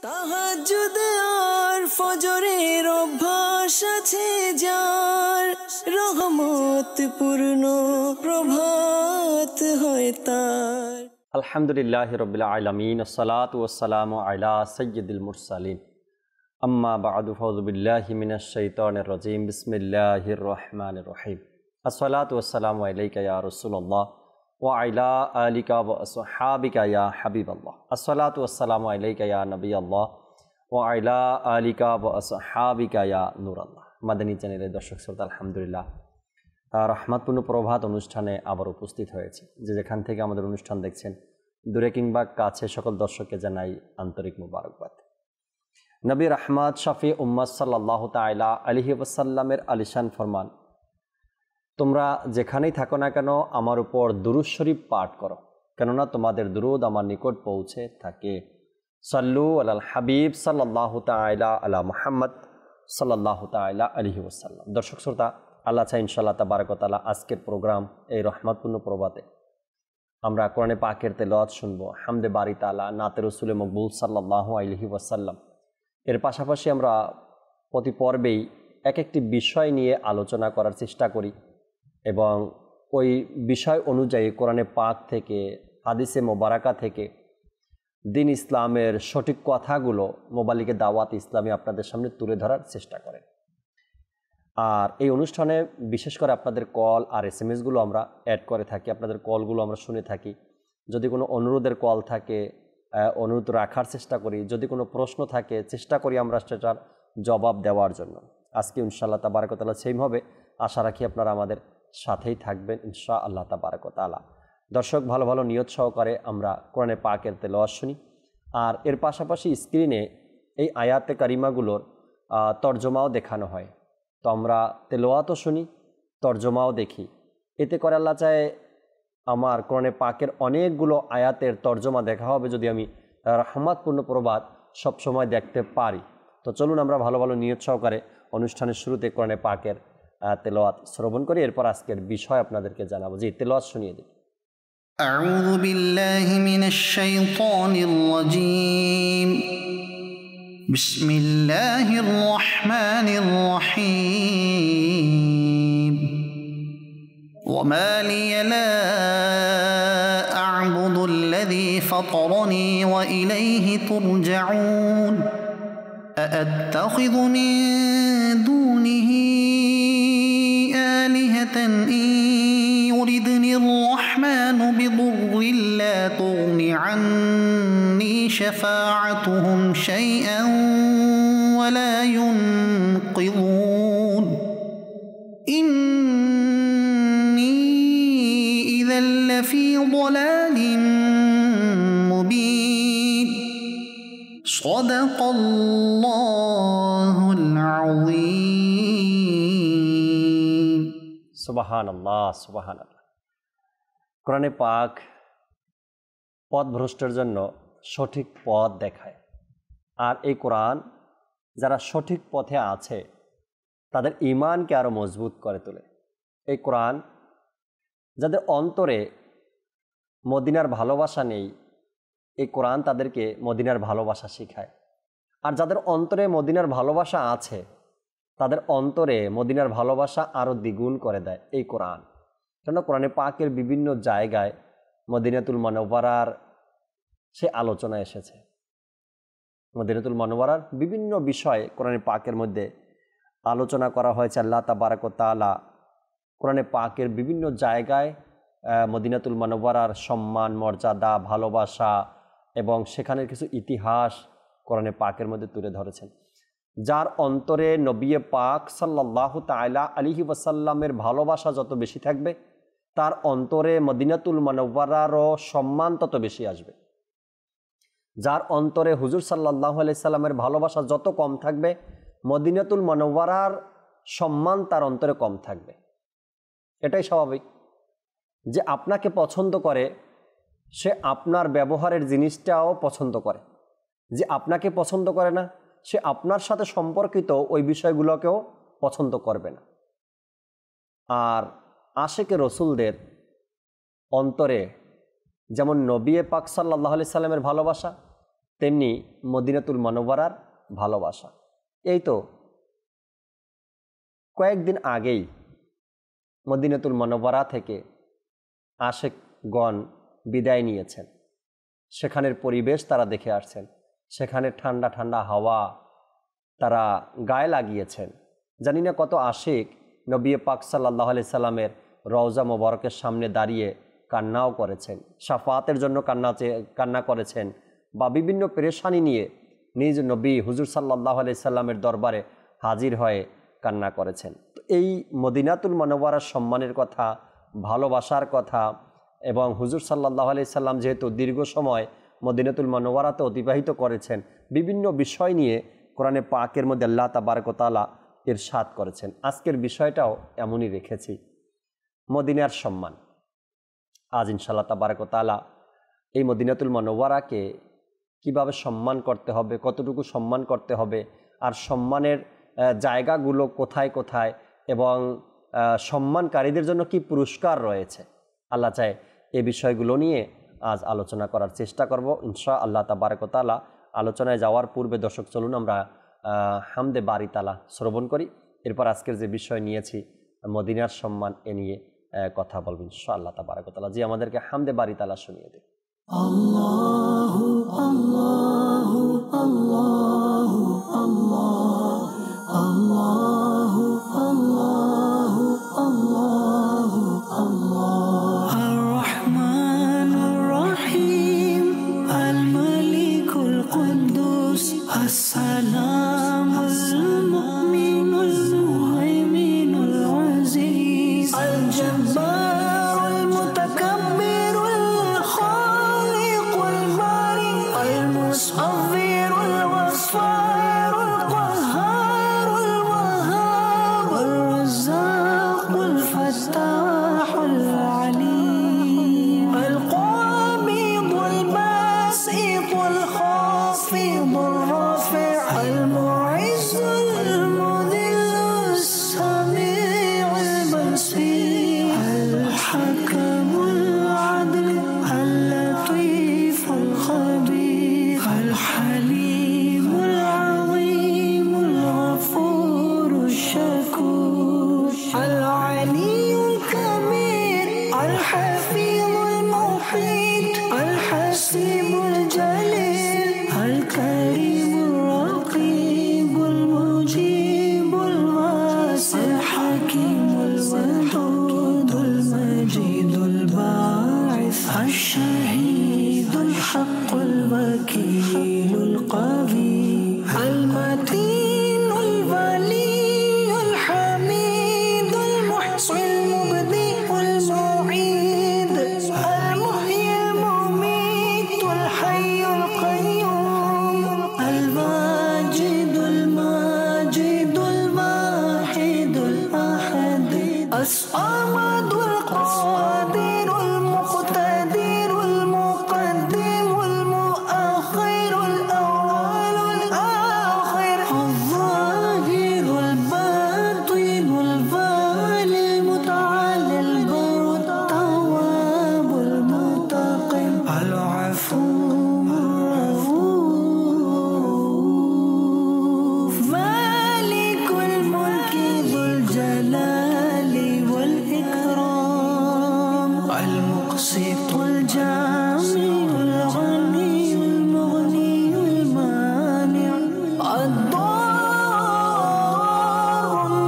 তাহাজ্জুদ আর ফজরের অভ্যাস আছে যার, রহমত পূর্ণ প্রভাত হয় তার। আলহামদুলিল্লাহি রাব্বিল আলামিন, আসসালাতু ওয়াসসালামু আলা সাইয়্যিদিল মুরসালিন, আম্মা বা'দু, ফাউযু বিল্লাহি মিনাশ শাইতানির রাজীম, বিসমিল্লাহির রহমানির রহিম। আসসালাতু ওয়াসসালামু আলাইকা ইয়া রাসূলুল্লাহ ওয়া আলা আলিকা ওয়া আসহাবিকা ইয়া হাবিবাল্লাহ। আসসালাতু ওয়াসসালামু আলাইকা ইয়া নবিয়াল্লাহ ওয়া আলা আলিকা ওয়া আসহাবিকা ইয়া নূরাল্লাহ। মাদানী চ্যানেলের দর্শক শ্রোতা, আলহামদুলিল্লাহ রহমতপূর্ণ প্রভাত অনুষ্ঠানে আবার উপস্থিত হয়েছে। যে যেখান থেকে আমাদের অনুষ্ঠান দেখছেন, দূরে কিংবা কাছে, সকল দর্শককে জানাই আন্তরিক মুবারকবাদ। নবী রহমত শফি উম্মত সাল্লাল্লাহু তাআলা আলাইহি ওয়াসাল্লামের আলিশান ফরমান, তোমরা যেখানেই থাকো না কেন আমার উপর দুরূদ শরীফ পাঠ করো, কেননা তোমাদের দুরূদ আমার নিকট পৌঁছে থাকে। সাল্লু আলাল হাবিব সাল্লাল্লাহু তাআলা আলা মুহাম্মদ সাল্লাল্লাহু তাআলা আলাইহি ওয়াসাল্লাম। দর্শক শ্রোতা, আল্লাহ চাই ইনশাআল্লাহ তাবারক ওয়া তাআলা আজকের প্রোগ্রাম এই রহমতপূর্ণ প্রভাতে আমরা কোরআনে পাকের তেলাওয়াত শুনবো, হামদে বারি তাআলা, নাতে রাসূলে মকবুল সাল্লাল্লাহু আলাইহি ওয়াসাল্লাম। এর পাশাপাশি আমরা প্রতি পর্বেই এক একটি বিষয় নিয়ে আলোচনা করার চেষ্টা করি এবং ওই বিষয় অনুযায়ী কোরআনে পাক থেকে, হাদিসে মোবারাকা থেকে দিন ইসলামের সঠিক কথাগুলো মোবালিকে দাওয়াত ইসলামী আপনাদের সামনে তুলে ধরার চেষ্টা করেন। আর এই অনুষ্ঠানে বিশেষ করে আপনাদের কল আর SMS-গুলো আমরা অ্যাড করে থাকি, আপনাদের কলগুলো আমরা শুনে থাকি। যদি কোনো অনুরোধের কল থাকে, অনুরোধ রাখার চেষ্টা করি। যদি কোনো প্রশ্ন থাকে, চেষ্টা করি আমরা সেটার জবাব দেওয়ার জন্য। আজকে ইনশাআল্লাহ তাবারক ওয়া তাআলা সেইভাবে আশা রাখি আপনারা আমাদের সাথেই থাকবেন ইনশাআল্লাহ তাবারক ওয়া তাআলা। দর্শক, ভালো ভালো নিয়ত সহকারে আমরা কোরআনে পাকের তেলাওয়াত শুনি। আর এর পাশাপাশি স্ক্রিনে এই আয়াতে কারিমাগুলোর তর্জমাও দেখানো হয়। তো আমরা তেলাওয়াতও শুনি, তর্জমাও দেখি। এতে করে আল্লাহ চায় আমার কোরআনে পাকের অনেকগুলো আয়াতের তর্জমা দেখা হবে যদি আমি রহমতপূর্ণ প্রভাত সবসময় দেখতে পারি। তো চলুন আমরা ভালো ভালো নিয়ত সহকারে অনুষ্ঠানের শুরুতে কোরআনে পাকের তেলাওয়াত শ্রবণ করি, এরপর আজকের বিষয় আপনাদেরকে জানাবো। জি, তেলাওয়াত শুনিয়ে দিই। আউযু বিল্লাহি মিনাশ শাইতানির রাজীম। বিসমিল্লাহির রহমানির রহিম। ওয়ামা লিয়া লা আ'বুদু আল্লাযী ফাতারানী ওয়া ইলাইহি তুরজাউন। আ'আত্তাখিযু মিন দুনিহি আলিহাতান ইন ইউরিদনির রহমানু বিদুররিন লা তুগনি আন্নী শাফাআতুহুম শাইআন ওয়া লা ইউনকিযুন। ইন্নী ইযাল লাফী যালালিন মুবিন। সাদাকাল্লাহুল আযীম। সুবহানাল্লাহ, সুবহানাল্লাহ। কোরআনে পাক পথভ্রষ্টের জন্য সঠিক পথ দেখায়। আর এই কোরআন যারা সঠিক পথে আছে তাদের ঈমানকে আরও মজবুত করে তোলে। এই কোরআন যাদের অন্তরে মদিনার ভালোবাসা নেই, এই কোরআন তাদেরকে মদিনার ভালোবাসা শেখায়। আর যাদের অন্তরে মদিনার ভালোবাসা আছে তাদের অন্তরে মদিনার ভালোবাসা আরও দ্বিগুণ করে দেয় এই কোরআন। কেন কোরআনে পাকের বিভিন্ন জায়গায় মদিনাতুল মুনাওয়ারার সে আলোচনা এসেছে। মদিনাতুল মুনাওয়ারার বিভিন্ন বিষয়ে কোরআনে পাকের মধ্যে আলোচনা করা হয়েছে। আল্লাহ তাবারক ওয়া তাআলা কোরআনে পাকের বিভিন্ন জায়গায় মদিনাতুল মুনাওয়ারার সম্মান, মর্যাদা, ভালোবাসা এবং সেখানের কিছু ইতিহাস কোরআনে পাকের মধ্যে তুলে ধরেছেন। যার অন্তরে নবী পাক সাল্লাল্লাহু তাআলা আলাইহি ওয়াসাল্লামের ভালোবাসা যত বেশি থাকবে, তার অন্তরে মদিনাতুল মুনাওয়ারারও সম্মান তত বেশি আসবে। যার অন্তরে হুজুর সাল্লাল্লাহু আলাইহি সাল্লামের ভালোবাসা যত কম থাকবে, মদিনাতুল মুনাওয়ারার সম্মান তার অন্তরে কম থাকবে। এটাই স্বাভাবিক। যে আপনাকে পছন্দ করে সে আপনার ব্যবহারের জিনিসটাও পছন্দ করে। যে আপনাকে পছন্দ করে না সে আপনার সাথে সম্পর্কিত ওই বিষয়গুলোকেও পছন্দ করবে না। আর আশিকে রসুলদের অন্তরে যেমন নবী পাক সাল্লাল্লাহু আলাইহি সাল্লামের ভালোবাসা, তেমনি মদিনাতুল মুনাওয়ারার ভালোবাসা। এই তো কয়েকদিন আগেই মদিনাতুল মুনাওয়ারা থেকে আশেকগণ বিদায় নিয়েছেন। সেখানের পরিবেশ তারা দেখে আসছেন, সেখানে ঠান্ডা ঠান্ডা হাওয়া তারা গায়ে লাগিয়েছেন। জানি না কত আশিক নবী পাক সাল্লাল্লাহু আলাইহি সাল্লামের রওজা মোবারকের সামনে দাঁড়িয়ে কান্নাও করেছেন, শাফাতের জন্য কান্না করেছেন, বা বিভিন্ন পেরেশানি নিয়ে নিজ নবী হুজুর সাল্লাল্লাহু আলাইহি সাল্লামের দরবারে হাজির হয়ে কান্না করেছেন। তো এই মদিনাতুল মুনাওয়ারার সম্মানের কথা, ভালোবাসার কথা, এবং হুজুর সাল্লাল্লাহু আলাইহি সাল্লাম যেহেতু দীর্ঘ সময় মদিনাতুল মুনাওয়ারাতে অতিবাহিত করেছেন, বিভিন্ন বিষয় নিয়ে কোরআনে পাকের মধ্যে আল্লাহ তাবারক ওয়া তাআলা ইরশাদ করেছেন। আজকের বিষয়টাও এমনই রেখেছি, মদিনার সম্মান। আজ ইনশাআল্লাহ তাবারক ওয়া তাআলা এই মদিনাতুল মুনাওয়ারাকে কিভাবে সম্মান করতে হবে, কতটুকু সম্মান করতে হবে, আর সম্মানের জায়গাগুলো কোথায় কোথায়, এবং সম্মানকারীদের জন্য কি পুরস্কার রয়েছে, আল্লাহ চায় এই বিষয়গুলো নিয়ে আজ আলোচনা করার চেষ্টা করব ইনশাআল্লাহ তাবারক ওয়া তাআলা। আলোচনায় যাওয়ার পূর্বে দর্শক চলুন আমরা হামদে বারি তাআলা শ্রবণ করি, এরপর আজকের যে বিষয় নিয়েছি মদিনার সম্মান এ নিয়ে কথা বলব ইনশাআল্লাহ তাবারক ওয়া তাআলা। জি আমাদেরকে হামদে বারি তাআলা শুনিয়ে দিন। আল্লাহু আল্লাহু আল্লাহু আল্লাহু আল্লাহু আল্লাহু আল্লাহ আর রহমানুর রহিম আল মালিকুল কুদ্দুস আসসালামুল মুমিনুল মুহাইমিনুল আজিজ আল জব্বারুল মুতাকাব্বিরুল খালিকুল বারি আল মুসাవ్বিরুল গফফারুল qahharul wahhabur razzaqul fattahul alim al qabidul basitul khafidul rafi' al mu'izzul mudhillus sami'ul basir al hakamul adl al latiful khabir al halimul azimul ghafurul shakur al aliyyul kabir al hafizul muhit al hasibul jalil al karimul raqibul mujibul wasi' al hakimul wadudul majidul ba'ith al shahidul haqqul wakilul qawi al matinul waliyul hamidul muhsil mubdi'ul mu'id al muhyil mumitul hayyul qayyum al wajidul majidul wahidul ahad as-samadul qadirul muqtadirul muqaddimul muakhirul awwalul akhir al-zahirul batinul walil muta'allil barut tawwabul muttaqin al-afuwwur rauf malikul mulki dhul jalali wal ikram al-muqsitul jami'ul ghaniyul mughniyul mani' ad-darrun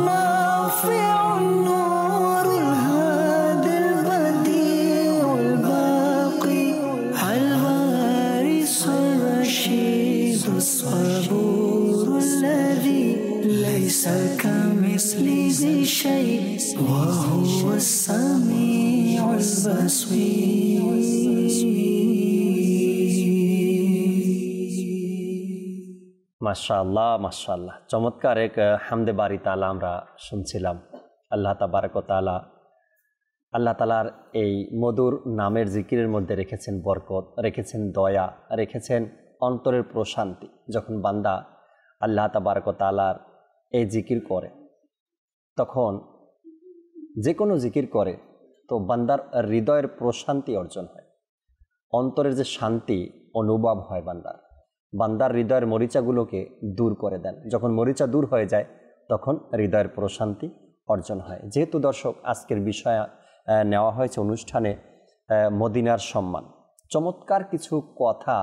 nafi'un nurul hadil badi'ul baqi al-warisul rashidus saburul ladhi laysa kamithlihi shay' wa huwas sami'ul basir। মাশাআল্লাহ মাশাআল্লাহ, চমৎকার এক হামদে বারি তাআলা আমরা শুনছিলাম। আল্লাহ তাবারক ওয়া তাআলা আল্লাহ তাআলার এই মধুর নামের জিকিরের মধ্যে রেখেছেন বরকত, রেখেছেন দয়া, রেখেছেন অন্তরের প্রশান্তি। যখন বান্দা আল্লাহ তাবারক ওয়া তাআলার এই জিকির করে, তখন যে কোনো জিকির করে তো বান্দার হৃদয়ের প্রশান্তি অর্জন হয়, অন্তরের যে শান্তি অনুভব হয় বান্দার, বান্দার হৃদয়ের মরিচাগুলোকে দূর করে দেন। যখন মরিচা দূর হয়ে যায় তখন হৃদয়ের প্রশান্তি অর্জন হয়। যেহেতু দর্শক আজকের বিষয় নেওয়া হয়েছে অনুষ্ঠানে মদিনার সম্মান, চমৎকার কিছু কথা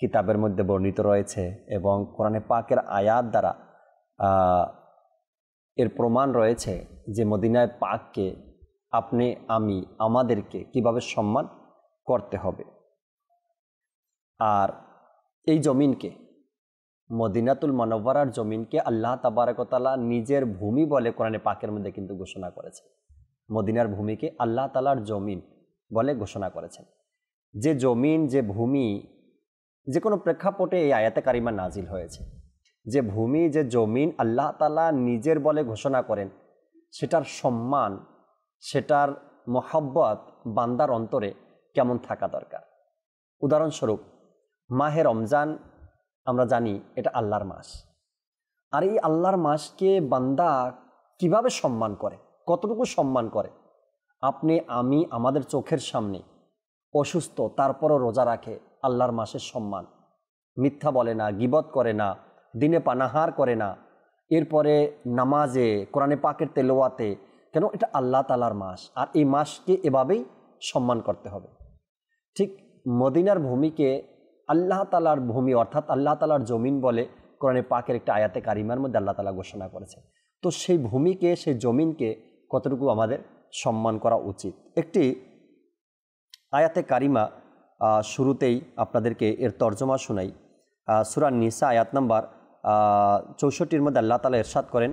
কিতাবের মধ্যে বর্ণিত রয়েছে এবং কোরআনে পাকের আয়াত দ্বারা এর প্রমাণ রয়েছে যে মদিনায় পাককে আপনি আমি আমাদেরকে কিভাবে সম্মান করতে হবে। আর এই জমিনকে, মদিনাতুল মুনাওয়ারার জমিনকে আল্লাহ তাবারক ওয়া তাআলা নিজের ভূমি বলে কোরআনে পাকের মধ্যে কিন্তু ঘোষণা করেছে। মদিনার ভূমিকে আল্লাহ তাআলার জমিন বলে ঘোষণা করেছেন। যে জমিন, যে ভূমি, যে কোনো প্রেক্ষাপটে এই আয়াতে কারিমা নাজিল হয়েছে, যে ভূমি, যে জমিন আল্লাহ তাআলা নিজের বলে ঘোষণা করেন, সেটার সম্মান, সেটার মহব্বত বান্দার অন্তরে কেমন থাকা দরকার। উদাহরণস্বরূপ মাহে রমজান আমরা জানি এটা আল্লাহর মাস, আর এই আল্লাহর মাসকে বান্দা কিভাবে সম্মান করে, কতটুকু সম্মান করে। আপনি আমি আমাদের চোখের সামনে অসুস্থ, তারপরও রোজা রাখে, আল্লাহর মাসের সম্মান, মিথ্যা বলে না, গীবত করে না, দিনে পানাহার করে না, এরপরে নামাজে, কোরআনে পাকের তেলাওয়াতে, কেন এটা আল্লাহ তাআলার মাস, আর এই মাসকে এভাবেই সম্মান করতে হবে। ঠিক মদিনার ভূমিকে আল্লাহ তাআলার ভূমি অর্থাৎ আল্লাহ তাআলার জমিন বলে কোরআনে পাকের একটা আয়াতে কারিমার মধ্যে আল্লাহ তাআলা ঘোষণা করেছে। তো সেই ভূমিকে, সেই জমিনকে কতটুকু আমাদের সম্মান করা উচিত। একটি আয়াতে কারিমা শুরুতেই আপনাদেরকে এর তর্জমা শোনাই। সূরা নিসা আয়াত নাম্বার 64 মধ্যে আল্লাহ তাআলা ইরশাদ করেন,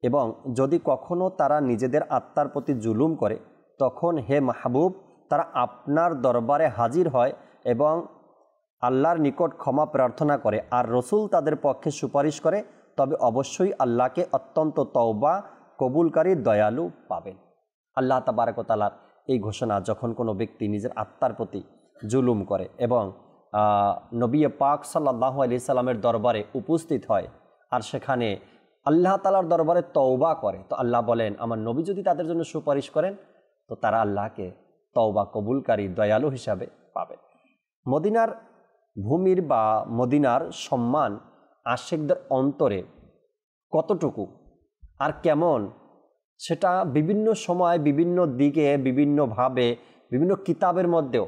এবং যদি কখনো তারা নিজেদের আত্মার প্রতি জুলুম করে তখন হে মাহবুব তারা আপনার দরবারে হাজির হয় এবং আল্লাহর নিকট ক্ষমা প্রার্থনা করে, আর রসুল তাদের পক্ষে সুপারিশ করে, তবে অবশ্যই আল্লাহকে অত্যন্ত তওবা কবুলকারী দয়ালু পাবেন। আল্লাহ তাবারক ওয়া তাআলার এই ঘোষণা, যখন কোনো ব্যক্তি নিজের আত্মার প্রতি জুলুম করে এবং নবী পাক সাল্লাল্লাহু আলাইহি সাল্লামের দরবারে উপস্থিত হয় আর সেখানে আল্লাহ তাআলার দরবারে তওবা করে, তো আল্লাহ বলেন আমার নবী যদি তাদের জন্য সুপারিশ করেন তো তারা আল্লাহকে তওবা কবুলকারী দয়ালু হিসাবে পাবেন। মদিনার ভূমির বা মদিনার সম্মান আশিকদের অন্তরে কতটুকু আর কেমন, সেটা বিভিন্ন সময়, বিভিন্ন দিকে, বিভিন্নভাবে, বিভিন্ন কিতাবের মধ্যেও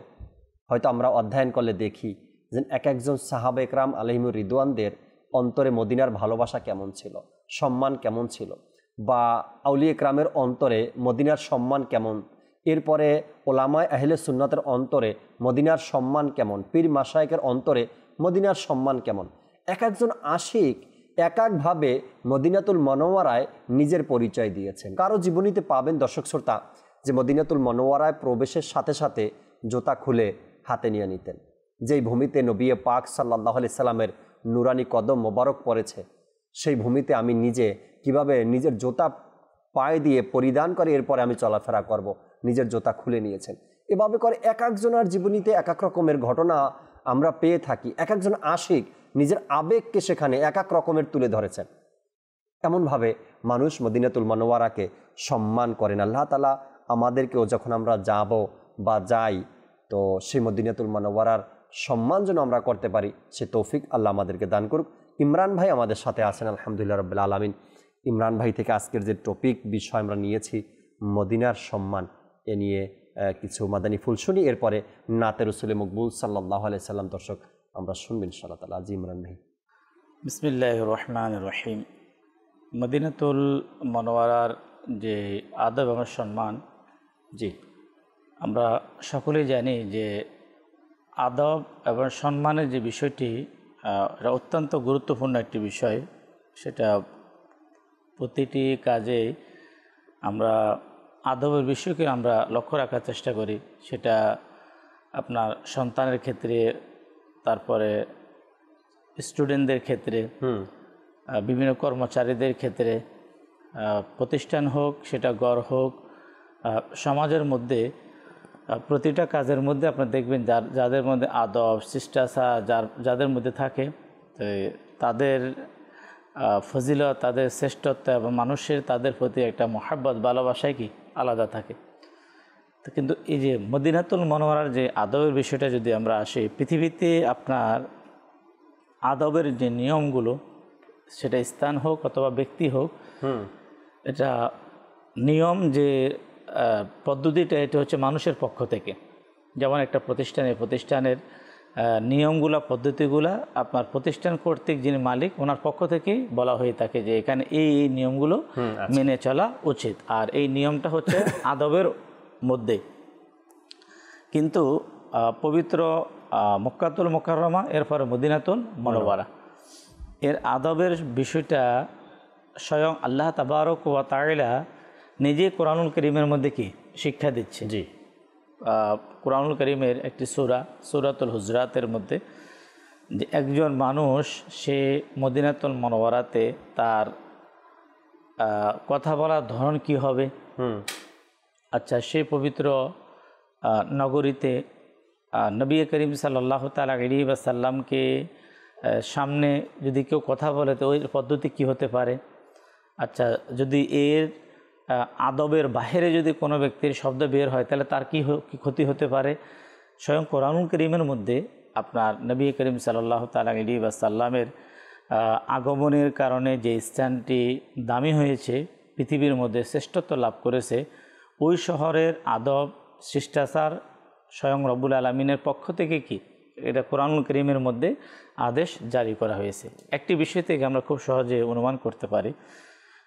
হয়তো আমরা অধ্যয়ন করলে দেখি যে এক একজন সাহাবা একরাম আলাইহিমুর রিদওয়ানদের অন্তরে মদিনার ভালোবাসা কেমন ছিল, সম্মান কেমন ছিল, বা আউলিয়া একরামের অন্তরে মদিনার সম্মান কেমন, এরপরে ওলামায়ে আহলে সুন্নাতের অন্তরে মদিনার সম্মান কেমন, পীর মাশায়েখের অন্তরে মদিনার সম্মান কেমন। এক একজন আশিক এক একভাবে মদিনাতুল মুনাওয়ারায় নিজের পরিচয় দিয়েছেন। কারো জীবনীতে পাবেন দর্শক শ্রোতা যে মদিনাতুল মুনাওয়ারায় প্রবেশের সাথে সাথে জুতা খুলে হাতে নিয়ে নিতেন। যেই ভূমিতে নবী পাক সাল্লাল্লাহু আলাইহি সাল্লামের নুরানি কদম মোবারক পড়েছে, সেই ভূমিতে আমি নিজে কিভাবে নিজের জুতা পায়ে দিয়ে পরিধান করে এরপরে আমি চলাফেরা করব, নিজের জুতা খুলে নিয়েছেন। এভাবে করে এক একজনের জীবনীতে এক এক রকমের ঘটনা আমরা পেয়ে থাকি। এক একজন আশিক নিজের আবেগকে সেখানে এক এক রকমের তুলে ধরেছেন। এমনভাবে মানুষ মদিনাতুল মুনাওয়ারাকে সম্মান করেন। আল্লাহ তাআলা আমাদেরকেও যখন আমরা যাব বা যাই, তো সেই মদিনাতুল মুনাওয়ারার সম্মান যেন আমরা করতে পারি, সে তৌফিক আল্লাহ আমাদেরকে দান করুক। ইমরান ভাই আমাদের সাথে আছেন, আলহামদুলিল্লাহ রাব্বিল আলামিন। ইমরান ভাই থেকে আজকের যে টপিক বিষয় আমরা নিয়েছি মদিনার সম্মান, এ নিয়ে কিছু মাদানী ফুল শুনি, এরপরে নাতে রসুল মকবুল সাল্লাল্লাহু আলাইহি সাল্লাম দর্শক আমরা শুনবেন ইনশাআল্লাহ তাআলা। জি ইমরান ভাই। বিসমিল্লাহির রহমানির রহিম। মদিনাতুল মুনাওয়ারার যে আদব এবং সম্মান, জি আমরা সকলেই জানি যে আদব এবং সম্মানের যে বিষয়টি এটা অত্যন্ত গুরুত্বপূর্ণ একটি বিষয়। সেটা প্রতিটি কাজে আমরা আদবের বিষয়কে আমরা লক্ষ্য রাখার চেষ্টা করি। সেটা আপনার সন্তানের ক্ষেত্রে, তারপরে স্টুডেন্টদের ক্ষেত্রে, বিভিন্ন কর্মচারীদের ক্ষেত্রে, প্রতিষ্ঠান হোক, সেটা গড় হোক, সমাজের মধ্যে প্রতিটা কাজের মধ্যে আপনারা দেখবেন যাদের মধ্যে আদব, শিষ্টাচার যাদের মধ্যে থাকে, তাদের ফজিলত, তাদের শ্রেষ্ঠত্ব এবং মানুষের তাদের প্রতি একটা মহাব্বত, ভালোবাসাই কি আলাদা থাকে। তো কিন্তু এই যে মদিনাতুল মুনাওয়ারার যে আদবের বিষয়টা যদি আমরা আসি, পৃথিবীতে আপনার আদবের যে নিয়মগুলো, সেটা স্থান হোক অথবা ব্যক্তি হোক, এটা নিয়ম যে পদ্ধতিটা, এটা হচ্ছে মানুষের পক্ষ থেকে। যেমন একটা প্রতিষ্ঠানের নিয়মগুলা, পদ্ধতিগুলা আপনার প্রতিষ্ঠান কর্তৃক যিনি মালিক, ওনার পক্ষ থেকেই বলা হয়ে থাকে যে এখানে এই নিয়মগুলো মেনে চলা উচিত, আর এই নিয়মটা হচ্ছে আদবের মধ্যে। কিন্তু পবিত্র মক্কাতুল মুকাররমা, এরপরে মদিনাতুল মুনাওয়ারা, এর আদবের বিষয়টা স্বয়ং আল্লাহ তাবারক ওয়া তাআলা নিজে কোরআনুল কারীমের মধ্যে কি শিক্ষা দিচ্ছে। জি, কোরআনুল কারীমের একটি সূরাতুল হুজরাতের মধ্যে যে একজন মানুষ সে মদিনাতুল মুনাওয়ারাতে তার কথা বলার ধরন কি হবে। আচ্ছা, সে পবিত্র নগরীতে নবী করিম সাল্লাল্লাহু তাআলা আলাইহি ওয়াসাল্লামকে সামনে যদি কেউ কথা বলে তো ওই পদ্ধতি কি হতে পারে। আচ্ছা, যদি এর আদবের বাহিরে যদি কোনো ব্যক্তির শব্দ বের হয় তাহলে তার কি ক্ষতি হতে পারে। স্বয়ং কোরআনুল কারীমের মধ্যে আপনার নবী করিম সাল্লাল্লাহু তাআলা আলাইহি ওয়াসাল্লামের আগমনের কারণে যে স্থানটি দামি হয়েছে, পৃথিবীর মধ্যে শ্রেষ্ঠত্ব লাভ করেছে, ওই শহরের আদব শিষ্টাচার স্বয়ং রব্বুল আলামিনের পক্ষ থেকে কি এটা কোরআনুল কারীমের মধ্যে আদেশ জারি করা হয়েছে। একটি বিষয় থেকে আমরা খুব সহজে অনুমান করতে পারি,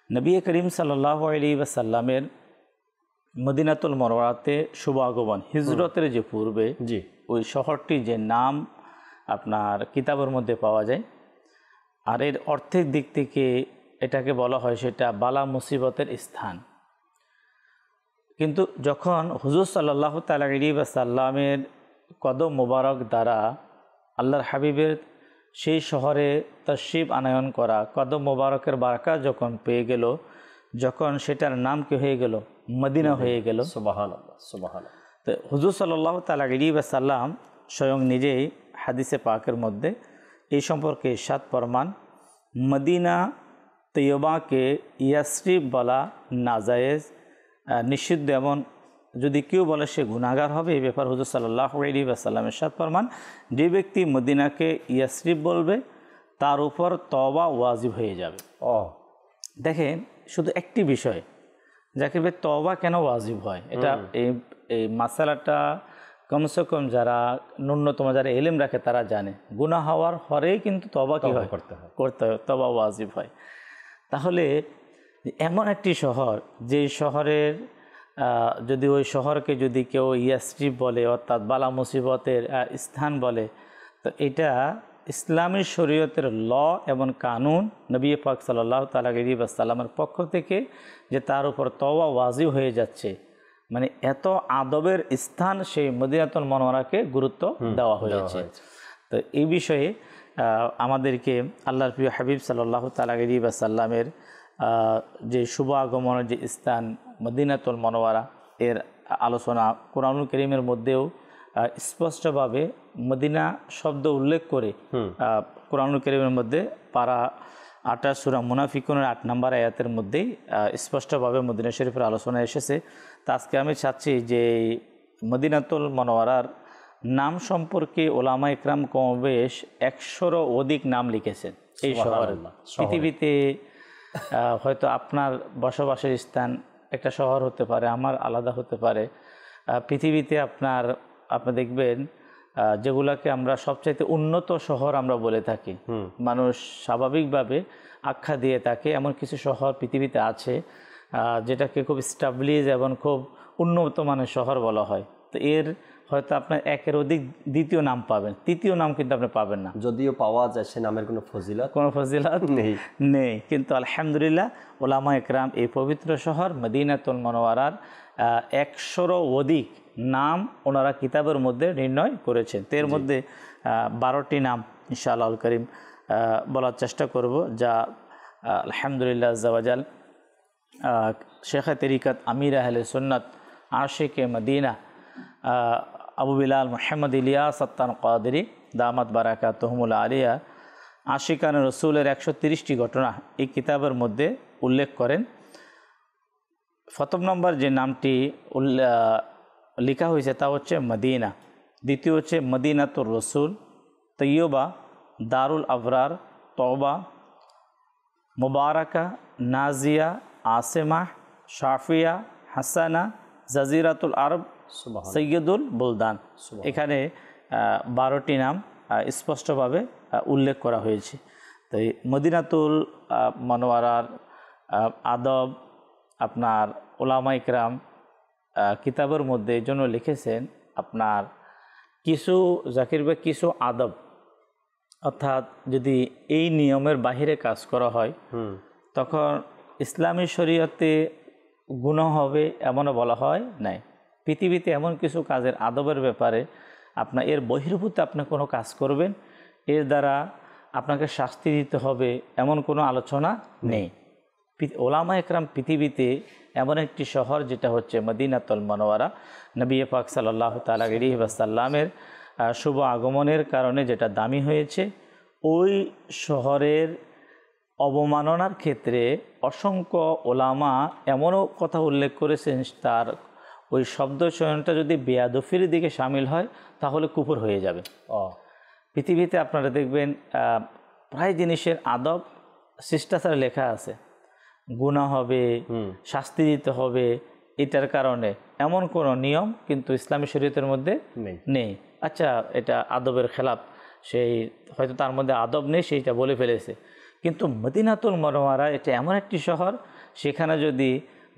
নবী করিম সাল্লাল্লাহু আলাইহি ওয়াসাল্লামের মদিনাতুল মুনাওয়ারাতে শুভ আগমন, হিজরতের যে পূর্বে জি, ওই শহরটি যে নাম আপনার কিতাবের মধ্যে পাওয়া যায়, আর এর অর্থের দিক থেকে এটাকে বলা হয় সেটা বালা মুসিবতের স্থান। কিন্তু যখন হুজুর সাল্লাল্লাহু তাআলা আলাইহি ওয়াসাল্লামের কদম মোবারক দ্বারা আল্লাহর হাবিবের সেই শহরে তাশরিফ আনয়ন করা, কদম মোবারকের বারাকা যখন পেয়ে গেল, যখন সেটার নাম কি হয়ে গেল, মদিনা হয়ে গেল। সুবহানাল্লাহ, সুবহানাল্লাহ। তো হুজুর সাল্লাল্লাহু তাআলা আলাইহি ওয়াসাল্লাম স্বয়ং নিজেই হাদিসে পাকের মধ্যে এই সম্পর্কে ইরশাদ ফরমান, মদিনা তৈয়বাকে ইয়াসরিব বলা নাজায়েজ, নিষিদ্ধ, এমন যদি কেউ বলে সে গুনাহগার হবে। এই ব্যাপার হুজুর সাল্লাল্লাহু আলাইহি ওয়াসাল্লাম ইরশাদ ফরমান, যে ব্যক্তি মদিনাকে ইয়াসরিব বলবে তার উপর তওবা ওয়াজিব হয়ে যাবে। দেখেন, শুধু একটি বিষয়, যাকে তওবা কেন ওয়াজিব হয়, এটা এই মাসালাটা কমসে কম যারা ন্যূনতম যারা ইলম রাখে তারা জানে। গুনাহ হওয়ার পরেই কিন্তু তওবা কি হয়, করতে হয়, তওবা ওয়াজিব হয়। তাহলে এমন একটি শহর, যে শহরের যদি ওই শহরকে যদি কেউ ইয়াসরিব বলে, অর্থাৎ বালা মুসিবতের স্থান বলে, তো এটা ইসলামী শরীয়তের ল এবং কানুন নবী পাক সাল্লাল্লাহু তাআলা আলাইহি ওয়াসাল্লামের পক্ষ থেকে যে তার উপর তওবা ওয়াজিব হয়ে যাচ্ছে, মানে এত আদবের স্থান সেই মদিনাতুল মুনাওয়ারাকে গুরুত্ব দেওয়া হয়েছে। তো এই বিষয়ে আমাদেরকে আল্লাহর প্রিয় হাবিব সাল্লাল্লাহু তাআলা আলাইহি ওয়াসাল্লামের যে শুভ আগমনের যে স্থান মদিনাতুল মুনাওয়ারা, এর আলোচনা কোরআনুল কারীমের মধ্যেও স্পষ্টভাবে মদিনা শব্দ উল্লেখ করে কোরআনুল কারীমের মধ্যে পারা 28 সূরা মুনাফিকুনের 8 নম্বর আয়াতের মধ্যেই স্পষ্টভাবে মদিনা শরীফের আলোচনা এসেছে। তা আজকে আমি চাচ্ছি যে মদিনাতুল মুনাওয়ারার নাম সম্পর্কে ওলামা ইকরাম কমবেশ 100-এরও অধিক নাম লিখেছেন এই শহরে। পৃথিবীতে হয়তো আপনার বসবাসের স্থান একটা শহর হতে পারে, আমার আলাদা হতে পারে। পৃথিবীতে আপনি দেখবেন যেগুলাকে আমরা সবচাইতে উন্নত শহর আমরা বলে থাকি, মানুষ স্বাভাবিকভাবে আখ্যা দিয়ে থাকে, এমন কিছু শহর পৃথিবীতে আছে যেটাকে খুব স্টাবলিশ এবং খুব উন্নত মানের শহর বলা হয়। তো এর হয়তো আপনার একের অধিক দ্বিতীয় নাম পাবেন, তৃতীয় নাম কিন্তু আপনি পাবেন না। যদিও পাওয়া যায় সে নামের কোনো ফজিলত নেই, কিন্তু আলহামদুলিল্লাহ ওলামা ইকরাম এই পবিত্র শহর মদিনাতুল মুনাওয়ারার 100-এরও অধিক নাম ওনারা কিতাবের মধ্যে নির্ণয় করেছেন। এর মধ্যে 12টি নাম ইনশাআল্লাহ আল করিম বলার চেষ্টা করব, যা আলহামদুলিল্লাহ আজ্জা ওয়া জাল শেখ তরিকত আমির আহলে সুন্নাত আশিকে মদিনা আবু বিলাল মুহাম্মদ ইলিয়াস আত্তান কাদেরী দামাত বারাকাতুহুমুল আলিয়া আশিকান রসুলের 130টি ঘটনা এই কিতাবের মধ্যে উল্লেখ করেন। প্রথম নম্বর যে নামটি লেখা হয়েছে তা হচ্ছে মদিনা, দ্বিতীয় হচ্ছে মদিনাতুর রসুল, তৈয়বা, দারুল আবরার, তওবা, মুবারাকা, নাজিয়া, আসেমা, শাফিয়া, হাসানা, জাজিরাতুল আরব, সৈয়দুল বুলদান। এখানে 12টি নাম স্পষ্টভাবে উল্লেখ করা হয়েছে। তো এই মদিনাতুল মনোয়ারার আদব আপনার ওলামা ইকরাম কিতাবের মধ্যে এই জন্য লিখেছেন আপনার কিছু জাকির ভাই কিছু আদব, অর্থাৎ যদি এই নিয়মের বাহিরে কাজ করা হয় তখন ইসলামী শরীয়তে গুনাহ হবে এমনও বলা হয় নাই। পৃথিবীতে এমন কিছু কাজের আদবের ব্যাপারে আপনার এর বহির্ভূত আপনি কোনো কাজ করবেন এর দ্বারা আপনাকে শাস্তি দিতে হবে এমন কোনো আলোচনা নেই। ওলামা একরাম পৃথিবীতে এমন একটি শহর যেটা হচ্ছে মদিনাতুল মুনাওয়ারা, নবী পাক সাল্লাল্লাহু তাআলা আলাইহি ওয়াসাল্লামের শুভ আগমনের কারণে যেটা দামি হয়েছে, ওই শহরের অবমাননার ক্ষেত্রে অসংখ্য ওলামা এমনও কথা উল্লেখ করেছেন তার ওই শব্দ চয়নটা যদি বেয়াদফির দিকে শামিল হয় তাহলে কুফর হয়ে যাবে। পৃথিবীতে আপনারা দেখবেন প্রায় জিনিসের আদব শিষ্টাচারে লেখা আছে, গুনাহ হবে, শাস্তি দিতে হবে, এটার কারণে এমন কোনো নিয়ম কিন্তু ইসলামী শরীয়তের মধ্যে নেই। আচ্ছা, এটা আদবের খেলাফ, সেই হয়তো তার মধ্যে আদব নেই সেইটা বলে ফেলেছে, কিন্তু মদিনাতুল মুনাওয়ারা এটা এমন একটি শহর, সেখানে যদি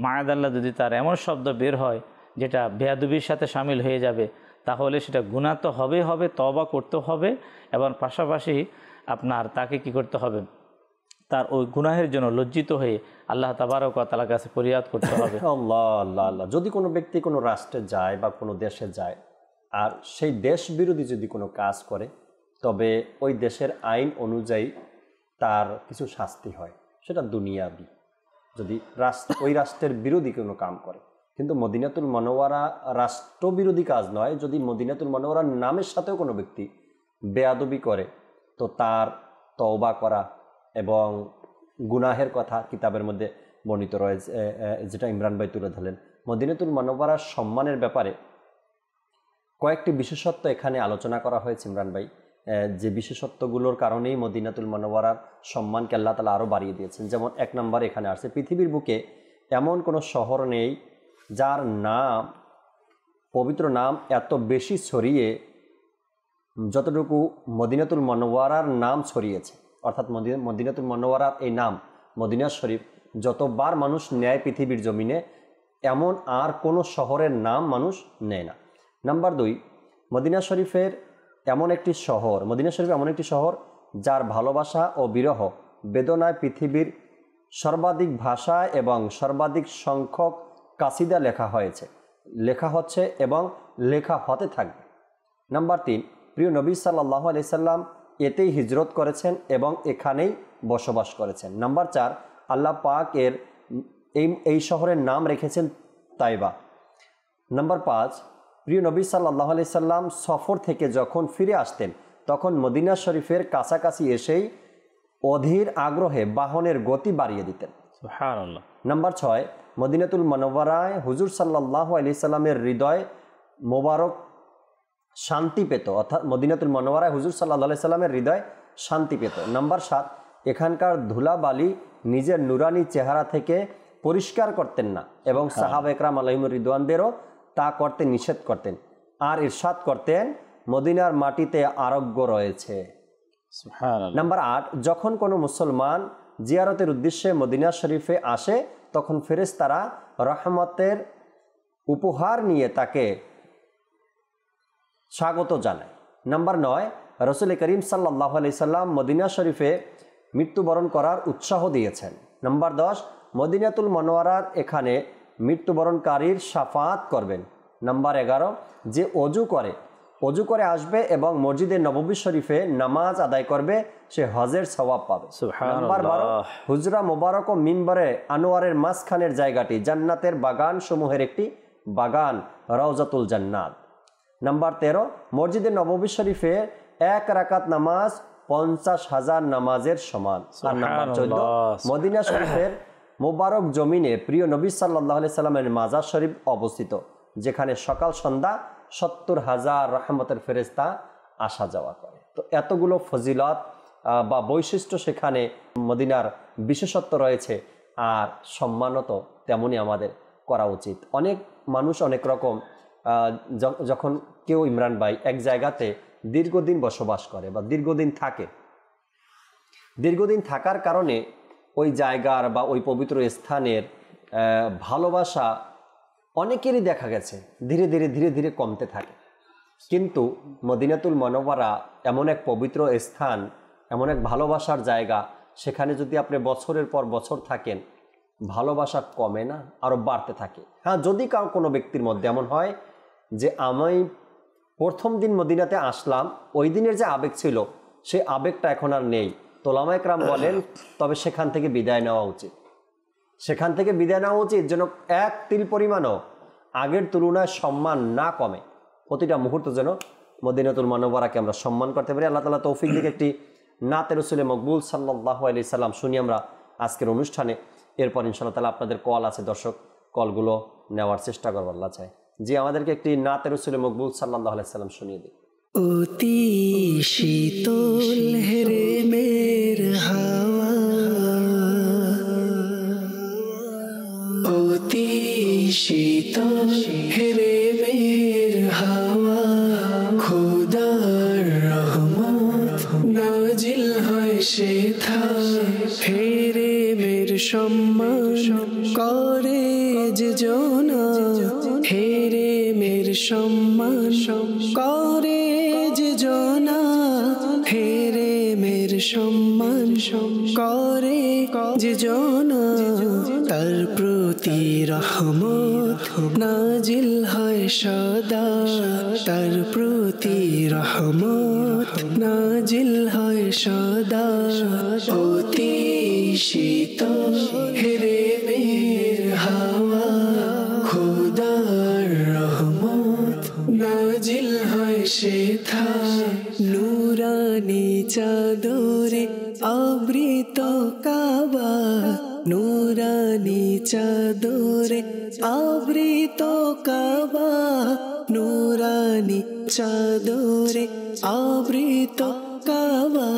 মায়াদাল্লাহ যদি তার এমন শব্দ বের হয় যেটা বেয়াদবির সাথে শামিল হয়ে যাবে তাহলে সেটা গুনাহ তো হবে, তওবা করতে হবে এবং পাশাপাশি আপনার তাকে কি করতে হবে, তার ওই গুনাহের জন্য লজ্জিত হয়ে আল্লাহ তাবারক ওয়া তাআলার কাছে ফরিয়াদ করতে হবে। আল্লাহ আল্লাহ আল্লাহ। যদি কোনো ব্যক্তি কোনো রাষ্ট্রে যায় বা কোনো দেশে যায় আর সেই দেশ বিরোধী যদি কোনো কাজ করে তবে ওই দেশের আইন অনুযায়ী তার কিছু শাস্তি হয়, সেটা দুনিয়াবি, যদি ওই রাষ্ট্রের বিরোধী কোনো কাম করে। কিন্তু মদিনাতুল মুনাওয়ারা রাষ্ট্রবিরোধী কাজ নয়, যদি মদিনাতুল মুনাওয়ারার নামের সাথেও কোনো ব্যক্তি বেয়াদবি করে তো তার তওবা করা এবং গুনাহের কথা কিতাবের মধ্যে বর্ণিত রয়েছে, যেটা ইমরান ভাই তুলে ধরলেন। মদিনাতুল মুনাওয়ারার সম্মানের ব্যাপারে কয়েকটি বিশেষত্ব এখানে আলোচনা করা হয়েছে ইমরান ভাই, যে বিশেষত্বগুলোর কারণেই মদিনাতুল মুনাওয়ারার সম্মানকে আল্লাহ তাআলা আরও বাড়িয়ে দিয়েছেন। যেমন 1 নম্বর এখানে আসছে, পৃথিবীর বুকে এমন কোনো শহর নেই যার নাম, পবিত্র নাম এত বেশি ছড়িয়ে যতটুকু মদিনাতুল মুনাওয়ারার নাম ছড়িয়েছে। অর্থাৎ মদিনাতুল মুনাওয়ারার এই নাম মদিনা শরীফ যতবার মানুষ নেয় পৃথিবীর জমিনে এমন আর কোনো শহরের নাম মানুষ নেয় না। নাম্বার 2, মদিনা শরীফ এমন একটি শহর যার ভালোবাসা ও বিরহ বেদনায় পৃথিবীর সর্বাধিক ভাষায় এবং সর্বাধিক সংখ্যক কাসিদা লেখা হচ্ছে এবং লেখা হতে থাকবে। নাম্বার 3, প্রিয় নবী সাল্লাল্লাহু আলাইহি সাল্লাম এতেই হিজরত করেছেন এবং এখানেই বসবাস করেছেন। নাম্বার 4, আল্লাহ পাক এই শহরের নাম রেখেছেন তাইবা। নাম্বার 5, প্রিয় নবী সাল্লাল্লাহু আলাইহি সাল্লাম সফর থেকে যখন ফিরে আসতেন তখন মদিনা শরীফের কাছাকাছি এসেই অধীর আগ্রহে বাহনের গতি বাড়িয়ে দিতেন। সুবহানাল্লাহ। নাম্বার 6, মদিনাতুল মুনাওয়ারায় হুজুর সাল্লাল্লাহু আলাইহি সাল্লামের হৃদয় মোবারক শান্তি পেত, অর্থাৎ মদিনাতুল মুনাওয়ারায় হুজুর সাল্লাল্লাহু আলাইহি সাল্লামের হৃদয় শান্তি পেত। নাম্বার 7, এখানকার ধুলাবালি নিজের নুরানি চেহারা থেকে পরিষ্কার করতেন না এবং সাহাবা একরাম আলাইহিম রিদওয়ানদেরও তা করতে নিষেধ করতেন আর ইরশাদ করতেন মদিনার মাটিতে আরোগ্য রয়েছে। সুবহানাল্লাহ। নাম্বার 8, যখন কোনো মুসলমান জিয়ারতের উদ্দেশ্যে মদিনা শরীফে আসে তখন ফেরেশতারা রহমতের উপহার নিয়ে তাকে স্বাগত জানায়। নাম্বার 9, রাসূল করিম সাল্লাল্লাহু আলাইহি সাল্লাম মদিনা শরীফে মৃত্যুবরণ করার উৎসাহ দিয়েছেন। নাম্বার 10, মদিনাতুল মুনাওয়ারার এখানে মৃত্যুবরণকারীর শাফাআত করবেন। নাম্বার 11, যে অজু করে আসবে এবং মসজিদে নববী শরীফে নামাজ আদায় করবে সে হজের সওয়াব পাবে। নাম্বার 12, হুজরা মোবারক ও মিম্বরে আনোয়ারের মাঝখানের জায়গাটি জান্নাতের বাগান সমূহের একটি বাগান, রওজাতুল জান্নাত। নাম্বার 13, মসজিদে নববী শরীফে 1 রাকাত নামাজ 50,000 নামাজের সমান। আর নাম্বার 14, মদিনা শরীফের মোবারক জমিনে প্রিয় নবী সাল্লাল্লাহু আলাইহি সাল্লামের মাজার শরীফ অবস্থিত, যেখানে সকাল সন্ধ্যা 70,000 রহমতের ফেরেশতা আসা যাওয়া করে। তো এতগুলো ফজিলত বা বৈশিষ্ট্য সেখানে মদিনার বিশেষত্ব রয়েছে, আর সম্মানও তো তেমনই আমাদের করা উচিত। অনেক মানুষ অনেক রকম, যখন কেউ ইমরান ভাই এক জায়গাতে দীর্ঘদিন বসবাস করে বা দীর্ঘদিন থাকে, দীর্ঘদিন থাকার কারণে ওই জায়গার বা ওই পবিত্র স্থানের ভালোবাসা অনেকেরই দেখা গেছে ধীরে ধীরে ধীরে ধীরে কমতে থাকে। কিন্তু মদিনাতুল মুনাওয়ারা এমন এক পবিত্র স্থান, এমন এক ভালোবাসার জায়গা, সেখানে যদি আপনি বছরের পর বছর থাকেন, ভালোবাসা কমে না, আরও বাড়তে থাকে। হ্যাঁ, যদি কোনো ব্যক্তির মধ্যে এমন হয় যে আমি প্রথম দিন মদিনাতে আসলাম, ওই দিনের যে আবেগ ছিল সেই আবেগটা এখন আর নেই, তো ওলামায়ে কেরাম বলেন তবে সেখান থেকে বিদায় নেওয়া উচিত। সেখান থেকে বিদায় নেওয়া উচিত যেন এক তিল পরিমাণও আগের তুলনায় সম্মান না কমে। প্রতিটা মুহূর্ত যেন মদিনাতুল মুনাওয়ারাকে আমরা সম্মান করতে পারি। আল্লাহ তাআলা তৌফিক দিকে একটি নাতে রাসূলে মকবুল সাল্লাল্লাহু আলাইহি সাল্লাম শুনি আমরা আজকের অনুষ্ঠানে। এরপর ইনশাআল্লাহ তাআলা আপনাদের কল আছে, দর্শক কলগুলো নেওয়ার চেষ্টা করবো আল্লাহ চায়। জি, আমাদেরকে একটি নাতে রাসূলে মকবুল সাল্লাল্লাহু আলাইহি সাল্লাম শুনিয়ে দিন। অতি শীতল হেরে মের হাওয়া, অতি শীতল হেরে মের হাওয়া, খোদার রহমত নাজিল হয় সেথা, হেরে মের সম্মান করে যে জনা, হেরে মের সম্মান করে যে জনা, হেরে মের সম্মান করে যে জনা, তার প্রতি রহমত নাজিল হয় সদা, তার প্রতি রহমত নাজিল হয় সদা, অতি শীতল হেরে মের হাওয়া, খোদার রহমত নাজিল হয় সেথা, নূরানি চাদরে আবৃত কাবা, নূরানি চাদরে আবৃত কাবা, নূরানি চাদরে আবৃত কাবা,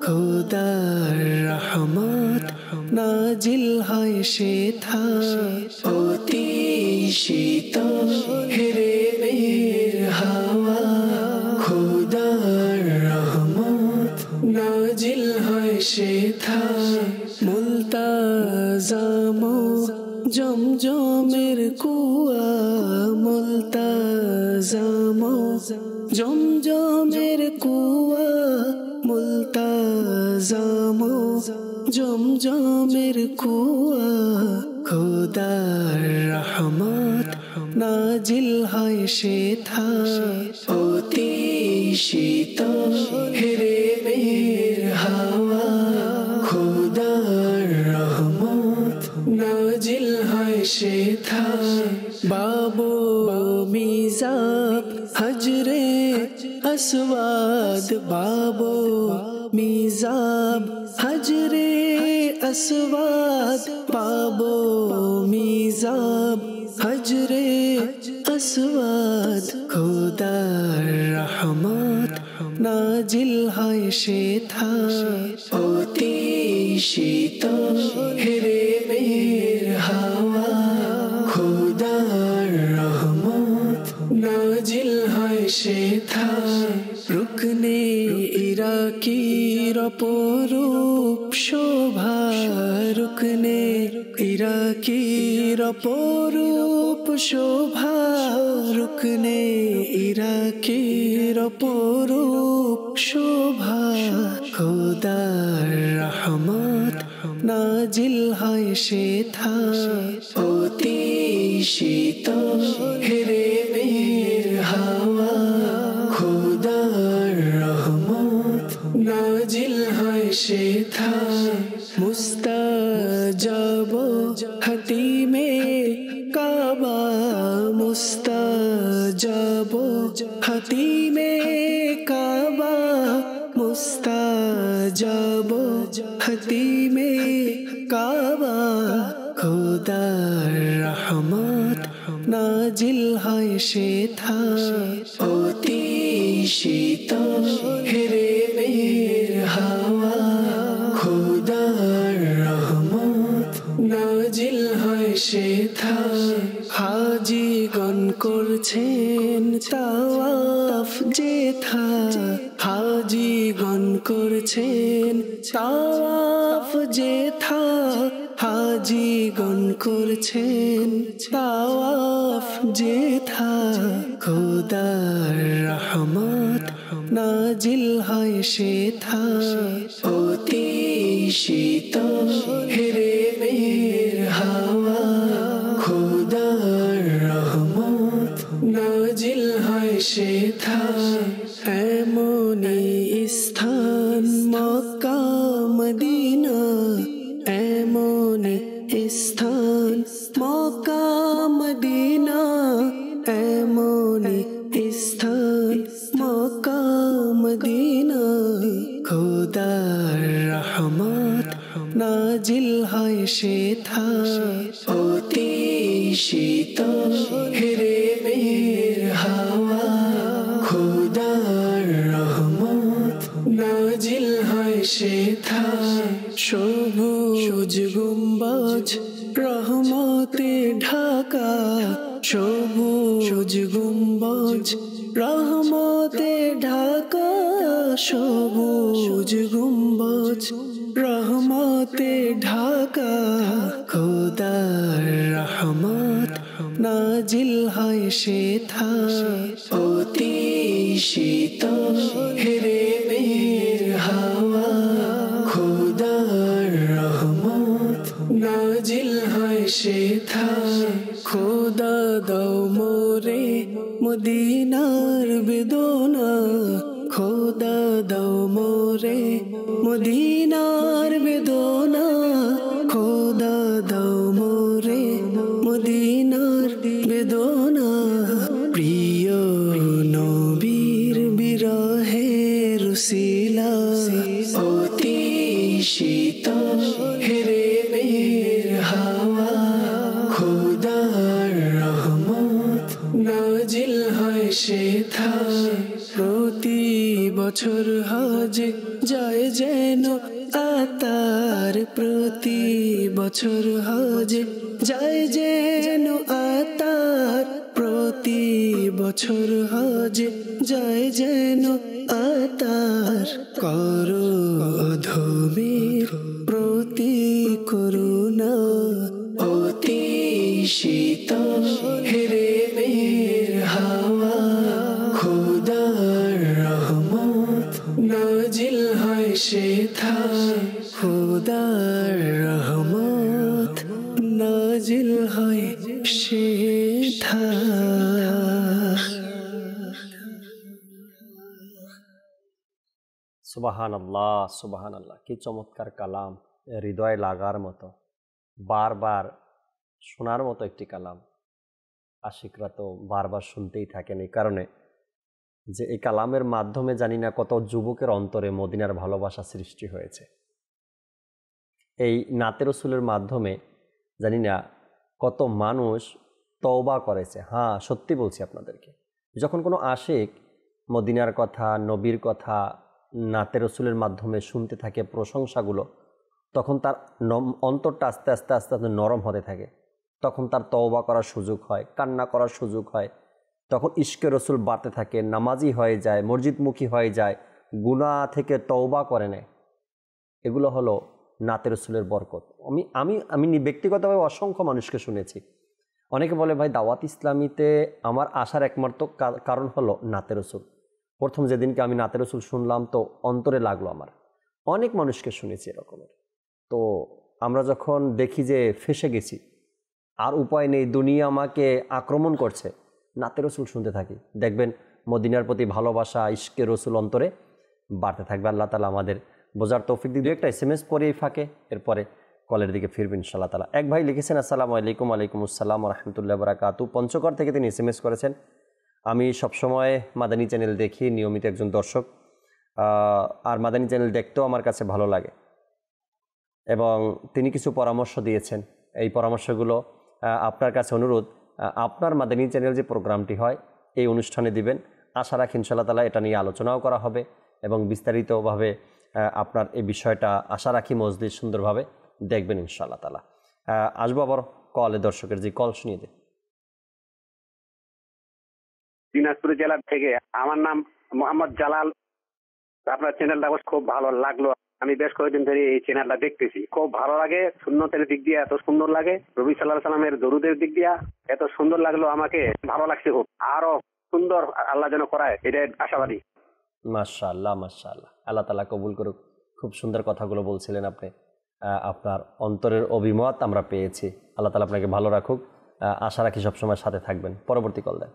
খোদার রহমত নাজিল হয় সেথা, অতি শীতল হেরে মের হাওয়া, খোদার রহমত নাজিল হয় সেথা, মুলতাজাম জমজমের কুয়া, মুলতাজাম জমজমের কুয়া, মুলতাজাম জমজমের কুয়া, খোদার রহমত নাজিল হয় সেথা, অতি শীতল হেরে মের হাওয়া, খোদার রহমত নাজিল হয় সেথা, বাবু মিজাব হজরে আসওয়াদ, বাবু মিজাব হজরে আসওয়াদ, বাবু মিজাব হজরে আসওয়াদ, খোদার রহমত নাজিল হয় সেথা, অতি শীতল হেরে মের হাওয়া, খোদার রহমত নাজিল হয় সেথা, রুকনে ইরাকির অপরূপ শোভা, রুকনে ইরাকির অপরূপ শোভা, রুকনে ইরাকির অপরূপ শোভা, খোদার রহমত নাজিল হয় সেথা, অতি শীতল হেরে মের হাওয়া, খোদার রহমত নাজিল হয় সেথা, মুস্তাজাব হাতিমে কাবা, মুস্তাজাব হাতিমে কাবা, মুস্তাজাব হাতিমে কাবা, খোদার রহমত নাজিল হয় সেথা, অতি শীতল হেরে সেথা হাজিগণ করছেন তাওয়াফ যেথা হাজিগণ করছেন তাওয়াফ যেথা হাজিগণ করছেন তাওয়াফ যেথা খোদার রহমত নাজিল হয় সেথা অতি শীতল হেরে মের হাওয়া খোদার রহমত নাজিল হয় সেথা এমনি স্থান মক্কা মদিনা এমনি স্থান মক্কা মদিনা এমনি স্থান মক্কা মদিনা খোদার রহমত নাজিল হয় সেথা অতি শীতল হেরে মের হাওয়া খোদার রহমত নাজিল হয় সেথা সবুজ গুম্বজ রহমতে ঢাকা সবুজ গুম্বজ রহমতে ঢাকা সবুজ গুম্বজ রহমতে ঢাকা খোদার রহমত নাজিল হয় সেথা অতি শীতল হেরে মের হাওয়া খোদার রহমত নাজিল হয় সেথা খোদা দাও মোরে মদিনার বেদনা খোদা দাও মোরে মদিনার বেদনা খোদা দাও মোরে মদিনার বেদনা প্রিয় নবীর বিরহে রুসিলা অতি শীতল হেরে মের হাওয়া খোদার রহমত নাজিল হয় সেথা প্রতি বছর হজ যায় যেন আতার প্রতি বছর হজ যায় যেন আতার প্রতি বছর হজ যায় যেন আতার করো অধমের প্রতি করুণা অতি শীতল হেরে মের হাওয়া খোদার রহমত নাজিল হয় সেথা খোদার রহমত নাজিল হয় সেথা সুবহানাল্লাহ সুবহানাল্লাহ, কি চমৎকার কালাম, হৃদয় লাগার মতো, বারবার শোনার মতো একটি কালাম। আশিকরা তো বারবার শুনতেই থাকেন এই কারণে যে এই কালামের মাধ্যমে জানি না কত যুবকের অন্তরে মদিনার ভালোবাসা সৃষ্টি হয়েছে। এই নাতে রসুলের মাধ্যমে জানি না কত মানুষ তওবা করেছে। হ্যাঁ, সত্যি বলছি আপনাদেরকে, যখন কোনো আশিক মদিনার কথা, নবীর কথা নাতে রসুলের মাধ্যমে শুনতে থাকে প্রশংসাগুলো, তখন তার অন্তরটা আস্তে আস্তে আস্তে আস্তে নরম হতে থাকে। তখন তার তওবা করার সুযোগ হয়, কান্না করার সুযোগ হয়। তখন ইশকে রসুল বাড়তে থাকে, নামাজি হয়ে যায়, মসজিদমুখী হয়ে যায়, গুনাহ থেকে তওবা করে নেয়। এগুলো হলো নাতে রসুলের বরকত। আমি ব্যক্তিগতভাবে অসংখ্য মানুষকে শুনেছি। অনেকে বলে, ভাই দাওয়াত ইসলামীতে আমার আসার একমাত্র কারণ হলো নাতে রসুল। প্রথম যেদিনকে আমি নাতে রসুল শুনলাম তো অন্তরে লাগলো আমার। অনেক মানুষকে শুনেছি এরকমের। তো আমরা যখন দেখি যে ফেঁসে গেছি, আর উপায় নেই, দুনিয়া আমাকে আক্রমণ করছে, নাতে রসুল শুনতে থাকি, দেখবেন মদিনার প্রতি ভালোবাসা, ইশকে রসুল অন্তরে বাড়তে থাকবে। আল্লাহ তাআলা আমাদের বোঝার তৌফিক দিক। একটা SMS পরে এই ফাঁকে, এরপরে কলের দিকে ফিরবেন ইনশাআল্লাহ তাআলা। এক ভাই লিখেছেন, আসসালামু আলাইকুম। ওয়ালাইকুম আসসালাম ওয়া রাহমাতুল্লাহি ওয়া বারাকাতুহু। পঞ্চগড় থেকে তিনি SMS করেছেন, আমি সবসময় মাদানী চ্যানেল দেখি, নিয়মিত একজন দর্শক, আর মাদানী চ্যানেল দেখতেও আমার কাছে ভালো লাগে, এবং তিনি কিছু পরামর্শ দিয়েছেন। এই পরামর্শগুলো আপনার কাছে অনুরোধ, আপনার মাদানী চ্যানেল যে প্রোগ্রামটি হয় এই অনুষ্ঠানে দিবেন। আশা রাখি ইনশাআল্লাহ তাআলা এটা নিয়ে আলোচনাও করা হবে এবং বিস্তারিতভাবে আপনার এই বিষয়টা আশা রাখি মজলিস সুন্দরভাবে দেখবেন ইনশাআল্লাহ তাআলা। আসবো আবার কলে দর্শকের যে কল শুনিয়ে দেন। দিনাজপুর জেলার থেকে। আমার নাম মোহাম্মদ জালাল। আপনার চ্যানেলটা খুব ভালো লাগলো। আমি বেশ কয়েকদিন ধরে এই চ্যানেলটা দেখতেছি, খুব ভালো লাগে। সুন্নতের দিক দিয়ে এত সুন্দর লাগে, নবী সাল্লাল্লাহু আলাইহি সাল্লামের দরুদের দিক দিয়ে এত সুন্দর লাগলো, আমাকে ভালো লাগছে খুব। আরো সুন্দর আল্লাহ যেন করায়, এটাই আশাবাদী। মাশাআল্লাহ মাশাআল্লাহ, আল্লাহ তাআলা কবুল করুক। খুব সুন্দর কথাগুলো বলছিলেন আপনি, আপনার অন্তরের অভিমত আমরা পেয়েছি। আল্লাহ তাআলা আপনাকে ভালো রাখুক, আশা রাখি সবসময় সাথে থাকবেন। পরবর্তী কল দেন।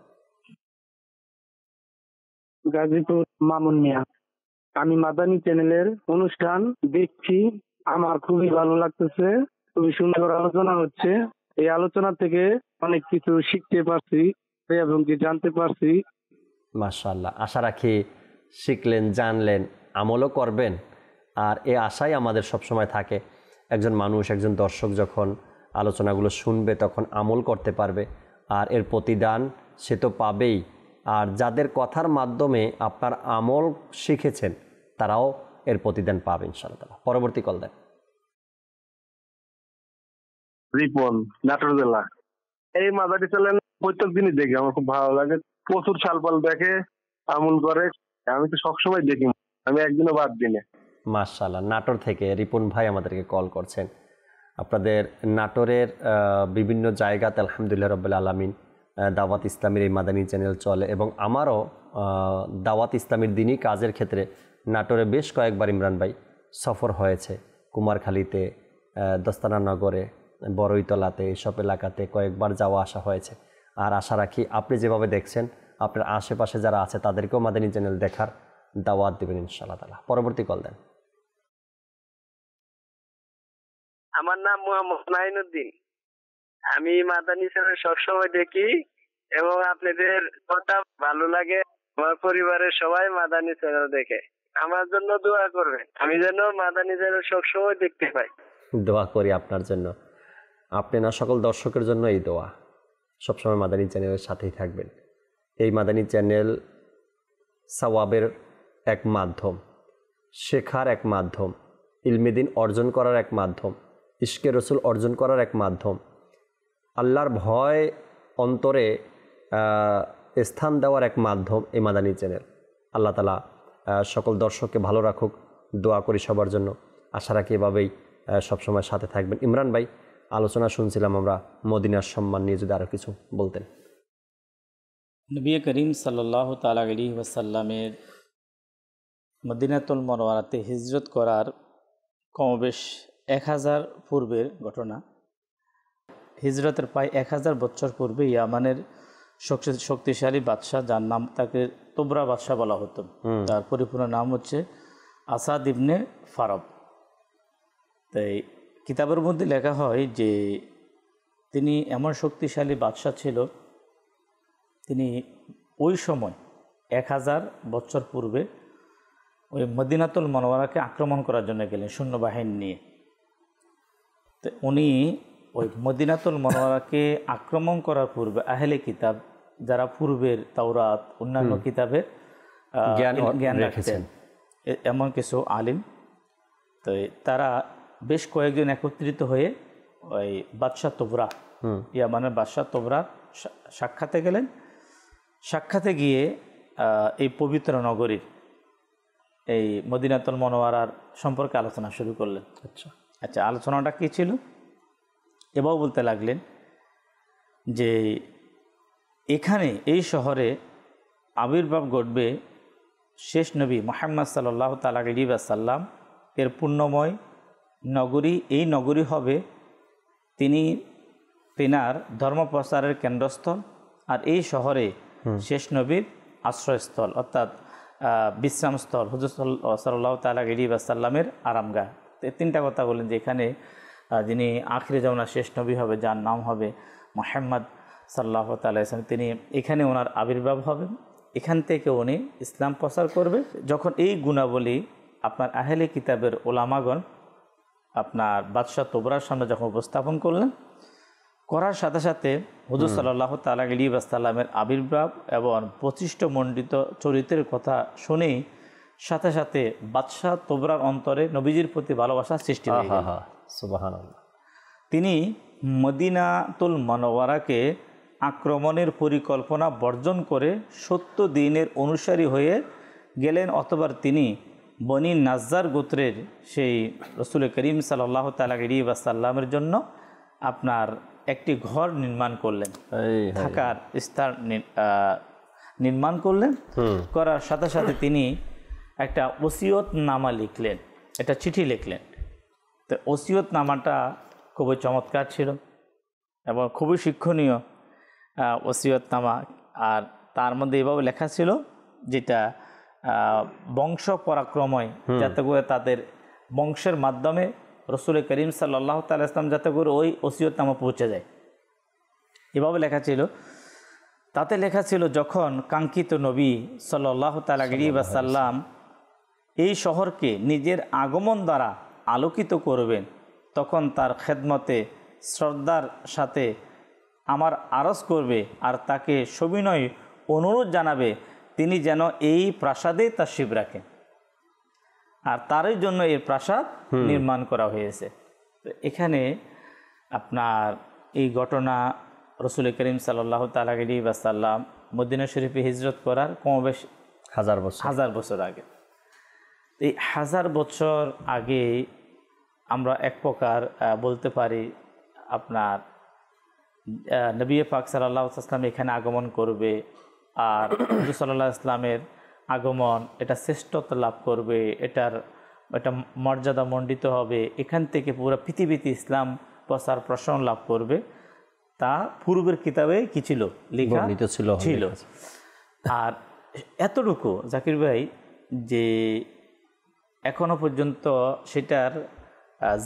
গাজীপুর মামুন মিয়া। আমি মাদানী চ্যানেলের অনুষ্ঠান দেখছি, আমার খুবই ভালো লাগতেছে। খুবই সুন্দর আলোচনা হচ্ছে। এই আলোচনা থেকে অনেক কিছু শিখতে পারছি এবং কি জানতে পারছি। মাশাআল্লাহ, আশা রাখি শিখলেন, জানলেন, আমলও করবেন। আর এই আশাই আমাদের সবসময় থাকে। একজন মানুষ, একজন দর্শক যখন আলোচনাগুলো শুনবে তখন আমল করতে পারবে, আর এর প্রতিদান সে তো পাবেই। আর যাদের কথার মাধ্যমে আপনার আমল শিখেছেন তারাও এর প্রতিদান পাবে ইনশাআল্লাহ। পরবর্তী কল দেন। রিপন, নাটোর জেলা। এই মাদানী চ্যানেল প্রত্যেক দিনই দেখি, আমার খুব ভালো লাগে। প্রচুর সালপাল দেখে, আমল করে। আমি তো সবসময় দেখি, আমি একদিনও বাদ দিই না। মাশাআল্লাহ, নাটোর থেকে রিপন ভাই আমাদেরকে কল করছেন। আপনাদের নাটোরের বিভিন্ন জায়গাতে আলহামদুলিল্লাহ রাব্বিল আলামিন দাওয়াত ইসলামের এই মাদানী চ্যানেল চলে, এবং আমারও দাওয়াত ইসলামের দিনই কাজের ক্ষেত্রে নাটোরে বেশ কয়েকবার ইমরান ভাই সফর হয়েছে। কুমারখালীতে, দস্তানানগরে, বড়ইতলাতে, এইসব এলাকাতে কয়েকবার যাওয়া আসা হয়েছে। আর আশা রাখি আপনি যেভাবে দেখছেন আপনার আশেপাশে যারা আছে তাদেরকেও মাদানী চ্যানেল দেখার দাওয়াত দেবেন ইনশাআল্লাহ তাআলা। পরবর্তী কল দেন। আমার নাম মোহাম্মদ নাইনুদ্দিন। আমি মাদানী চ্যানেল সবসময় দেখি এবং আপনাদের কথা ভালো লাগে। আমার পরিবারের সবাই মাদানী চ্যানেল দেখে। আমার জন্য দোয়া করবেন, আমি যেন মাদানী চ্যানেল সবসময় দেখতে পাই। দোয়া করি আপনার জন্য, আপনি না সকল দর্শকের জন্য এই দোয়া। সবসময় মাদানী চ্যানেলের সাথেই থাকবেন। এই মাদানী চ্যানেল সওয়াবের এক মাধ্যম, শেখার এক মাধ্যম, ইলমেদিন অর্জন করার এক মাধ্যম, ইশকে রসুল অর্জন করার এক মাধ্যম, আল্লাহর ভয় অন্তরে স্থান দেওয়ার এক মাধ্যম এই মাদানী চ্যানেল। আল্লাহ তাআলা সকল দর্শককে ভালো রাখুক, দোয়া করি সবার জন্য। আশা রাখি এভাবেই সবসময় সাথে থাকবেন। ইমরান ভাই, আলোচনা শুনছিলাম আমরা মদিনার সম্মান নিয়ে, যদি আরও কিছু বলতেন। নবী করিম সাল্লাল্লাহু তাআলা আলাইহি ওয়াসাল্লামের মদিনাতুল মুনাওয়ারাতে হিজরত করার কমবেশ 1000 পূর্বের ঘটনা। হিজরতের প্রায় 1000 বছর পূর্বে ইয়ামানের শক্তিশালী বাদশাহ, যার নাম তাকে তোবরা বাদশাহ বলা হতো, তার পরিপূর্ণ নাম হচ্ছে আসাদ ইবনে ফারব। তাই কিতাবের মধ্যে লেখা হয় যে তিনি এমন শক্তিশালী বাদশাহ ছিল, তিনি ওই সময় 1000 বছর পূর্বে ওই মদিনাতুল মুনাওয়ারাকে আক্রমণ করার জন্য গেলেন সৈন্যবাহিনী নিয়ে। তো উনি ওই মদিনাতুল মুনাওয়ারাকে আক্রমণ করার পূর্বে আহলে কিতাব, যারা পূর্বের তাওরাত অন্যান্য কিতাবের জ্ঞান রাখতেন, এমন কিছু আলিম, তো তারা বেশ কয়েকজন একত্রিত হয়ে ওই বাদশাহ তোবরা, ইয়ামানের বাদশাহ তোবরার সাক্ষাতে গেলেন। সাক্ষাতে গিয়ে এই পবিত্র নগরীর এই মদিনাতুল মুনাওয়ারার সম্পর্কে আলোচনা শুরু করলেন। আচ্ছা, আলোচনাটা কী ছিল? এবার বলতে লাগলেন যে এখানে এই শহরে আবির্ভাব ঘটবে শেষ নবী মুহাম্মদ সাল্লাল্লাহু তাআলা আলাইহি ওয়াসাল্লাম এর পুণ্যময় নগরী। এই নগরী হবে তিনার ধর্মপ্রচারের কেন্দ্রস্থল, আর এই শহরে শেষ নবীর আশ্রয়স্থল অর্থাৎ বিশ্রামস্থল, হুজুর সাল্লাল্লাহু তাআলা আলাইহি ওয়াসাল্লামের আরামগাহ। তিনটা কথা বলেন যে এখানে যিনি আখিরে জামানার শেষ নবী হবে, যার নাম হবে মুহাম্মদ সাল্লাল্লাহু তাআলা আলাইহি ওয়াসাল্লাম, তিনি এখানে ওনার আবির্ভাব হবে, এখান থেকে উনি ইসলাম প্রচার করবে। যখন এই গুণাবলী আপনার আহলে কিতাবের ওলামাগণ আপনার বাদশাহ তোবরার সামনে যখন উপস্থাপন করলেন, করার সাথে সাথে হুজুর সাল্লাল্লাহু তাআলা আলাইহি ওয়াসাল্লামের আবির্ভাব এবং প্রতিষ্ঠিমণ্ডিত চরিত্রের কথা শুনেই সাথে সাথে বাদশাহ তোবরার অন্তরে নবীজির প্রতি ভালোবাসা সৃষ্টি হয়ে গেল। সুবহানাল্লাহ। তিনি মদিনাতুল মুনাওয়ারাকে আক্রমণের পরিকল্পনা বর্জন করে 70 দিনের অনুসারী হয়ে গেলেন, অথবা তিনি বনি নাজ্জার গোত্রের সেই রসুল করিম সাল্লাল্লাহু তাআলা আলাইহি ওয়াসাল্লামের জন্য আপনার একটি ঘর নির্মাণ করলেন, থাকার স্থান নির্মাণ করলেন। করার সাথে সাথে তিনি একটা ওসিয়ত নামা লিখলেন, একটা চিঠি লিখলেন। তো ওসিয়ত নামাটা খুবই চমৎকার ছিল এবং খুবই শিক্ষণীয় ওসিয়ত নামা। আর তার মধ্যে এভাবে লেখা ছিল, যেটা বংশ পরাক্রময়, যাতে করে তাদের বংশের মাধ্যমে রসুল করিম সাল্লাল্লাহু তাআলা ইসলাম যাতে করে ওই ওসিয়ত নামা পৌঁছে যায়, এভাবে লেখা ছিল। তাতে লেখা ছিল, যখন কাঙ্ক্ষিত নবী সাল্লাল্লাহু তাআলা আলাইহি ওয়াসাল্লাম এই শহরকে নিজের আগমন দ্বারা আলোকিত করবেন, তখন তার খেদমতে শ্রদ্ধার সাথে আমার আরজ করবে আর তাকে সবিনয় অনুরোধ জানাবে তিনি যেন এই প্রাসাদে তাশরিফ রাখেন। আর তারই জন্য এই প্রাসাদ নির্মাণ করা হয়েছে। তো এখানে আপনার এই ঘটনা রসুল করিম সাল্লাল্লাহু তাআলা আলাইহি ওয়াসাল্লাম মদিনা শরীফে হিজরত করার কমবেশ 1000 বছর আগে। এই 1000 বছর আগে আমরা এক প্রকার বলতে পারি আপনার নবী পাক সাল্লাল্লাহু আলাইহি ওয়াসাল্লাম এখানে আগমন করবে, আর হুজুর সাল্লাল্লাহু আলাইহি ওয়াসাল্লামের আগমন এটা শ্রেষ্ঠত্ব লাভ করবে, এটা মর্যাদা মণ্ডিত হবে, এখান থেকে পুরো পৃথিবীতে ইসলাম প্রচার প্রসারণ লাভ করবে, তা পূর্বের কিতাবে কি ছিল লেখা ছিল। আর এতটুকু জাকির ভাই যে এখনো পর্যন্ত সেটার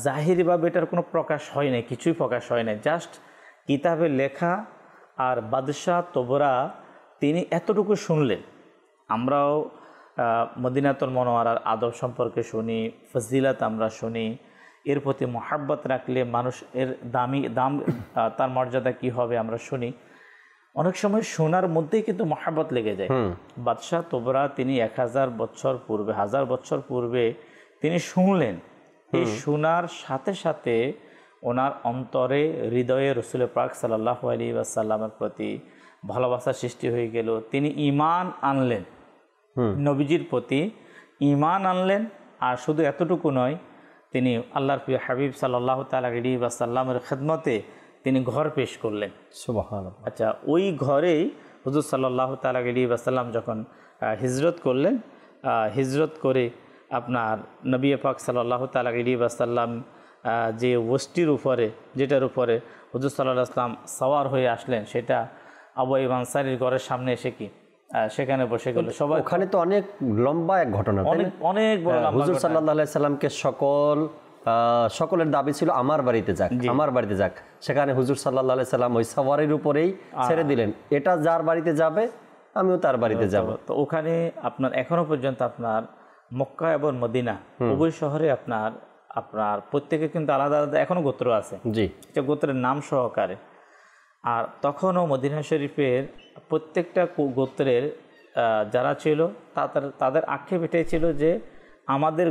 জাহিরিভাবে এটার কোনো প্রকাশ হয় নাই, কিছুই প্রকাশ হয় নাই, জাস্ট কিতাবে লেখা। আর বাদশাহ তোবরা তিনি এতটুকু শুনলেন। আমরাও মদিনাতুল মুনাওয়ারার আদব সম্পর্কে শুনি, ফজিলত আমরা শুনি, এর প্রতি মহাব্বত রাখলে মানুষের দাম তার মর্যাদা কি হবে আমরা শুনি। অনেক সময় শোনার মধ্যেই কিন্তু মহাব্বত লেগে যায়। বাদশাহ তোবরা তিনি 1000 বছর পূর্বে তিনি শুনলেন। এই শোনার সাথে সাথে ওনার অন্তরে হৃদয়ে রসুল পাক সাল্লাল্লাহু আলাইহি ওয়াসাল্লামের প্রতি ভালোবাসা সৃষ্টি হয়ে গেল। তিনি ঈমান আনলেন, নবীজির প্রতি ঈমান আনলেন। আর শুধু এতটুকু নয়, তিনি আল্লাহর প্রিয় হাবিব সাল্লাল্লাহু তাআলা আলাইহি ওয়াসাল্লামের খেদমতে তিনি ঘর পেশ করলেন। সুবহানাল্লাহ। আচ্ছা, ওই ঘরেই হুজুর সাল্লাল্লাহু তাআলা আলাইহি ওয়াসাল্লাম যখন হিজরত করলেন, হিজরত করে আপনার নবী পাক সাল্লাল্লাহু তাআলা আলাইহি ওয়াসাল্লাম যে ওষ্টির উপরে, যেটার উপরে হুজুর সাল্লাল্লাহু আলাইহি ওয়াসাল্লাম সওয়ার হয়ে আসলেন, সেটা আবু আইয়ুব আনসারীর ঘরের সামনে এসে কি সেখানে বসে গেল সবাই। ওখানে তো অনেক লম্বা এক ঘটনা, অনেক বড় লম্বা। হুজুর সাল্লাল্লাহু আলাইহি সাল্লামকে সকলের দাবি ছিল আমার বাড়িতে যাক। সেখানে হুজুর সাল্লাল্লাহু আলাইহি সাল্লাম ওই সওয়ারির উপরেই ছেড়ে দিলেন, এটা যার বাড়িতে যাবে আমিও তার বাড়িতে যাব। তো ওখানে আপনার এখনো পর্যন্ত আপনার মক্কা এবং মদিনা উভয় শহরে আপনার প্রত্যেকে কিন্তু আলাদা আলাদা এখনো গোত্র আছে, এটা গোত্রের নাম সহকারে। আর তখনও মদিনা শরীফের প্রত্যেকটা গোত্রের যারা ছিল তাদের আক্ষেপ এটাই ছিল যে আমাদের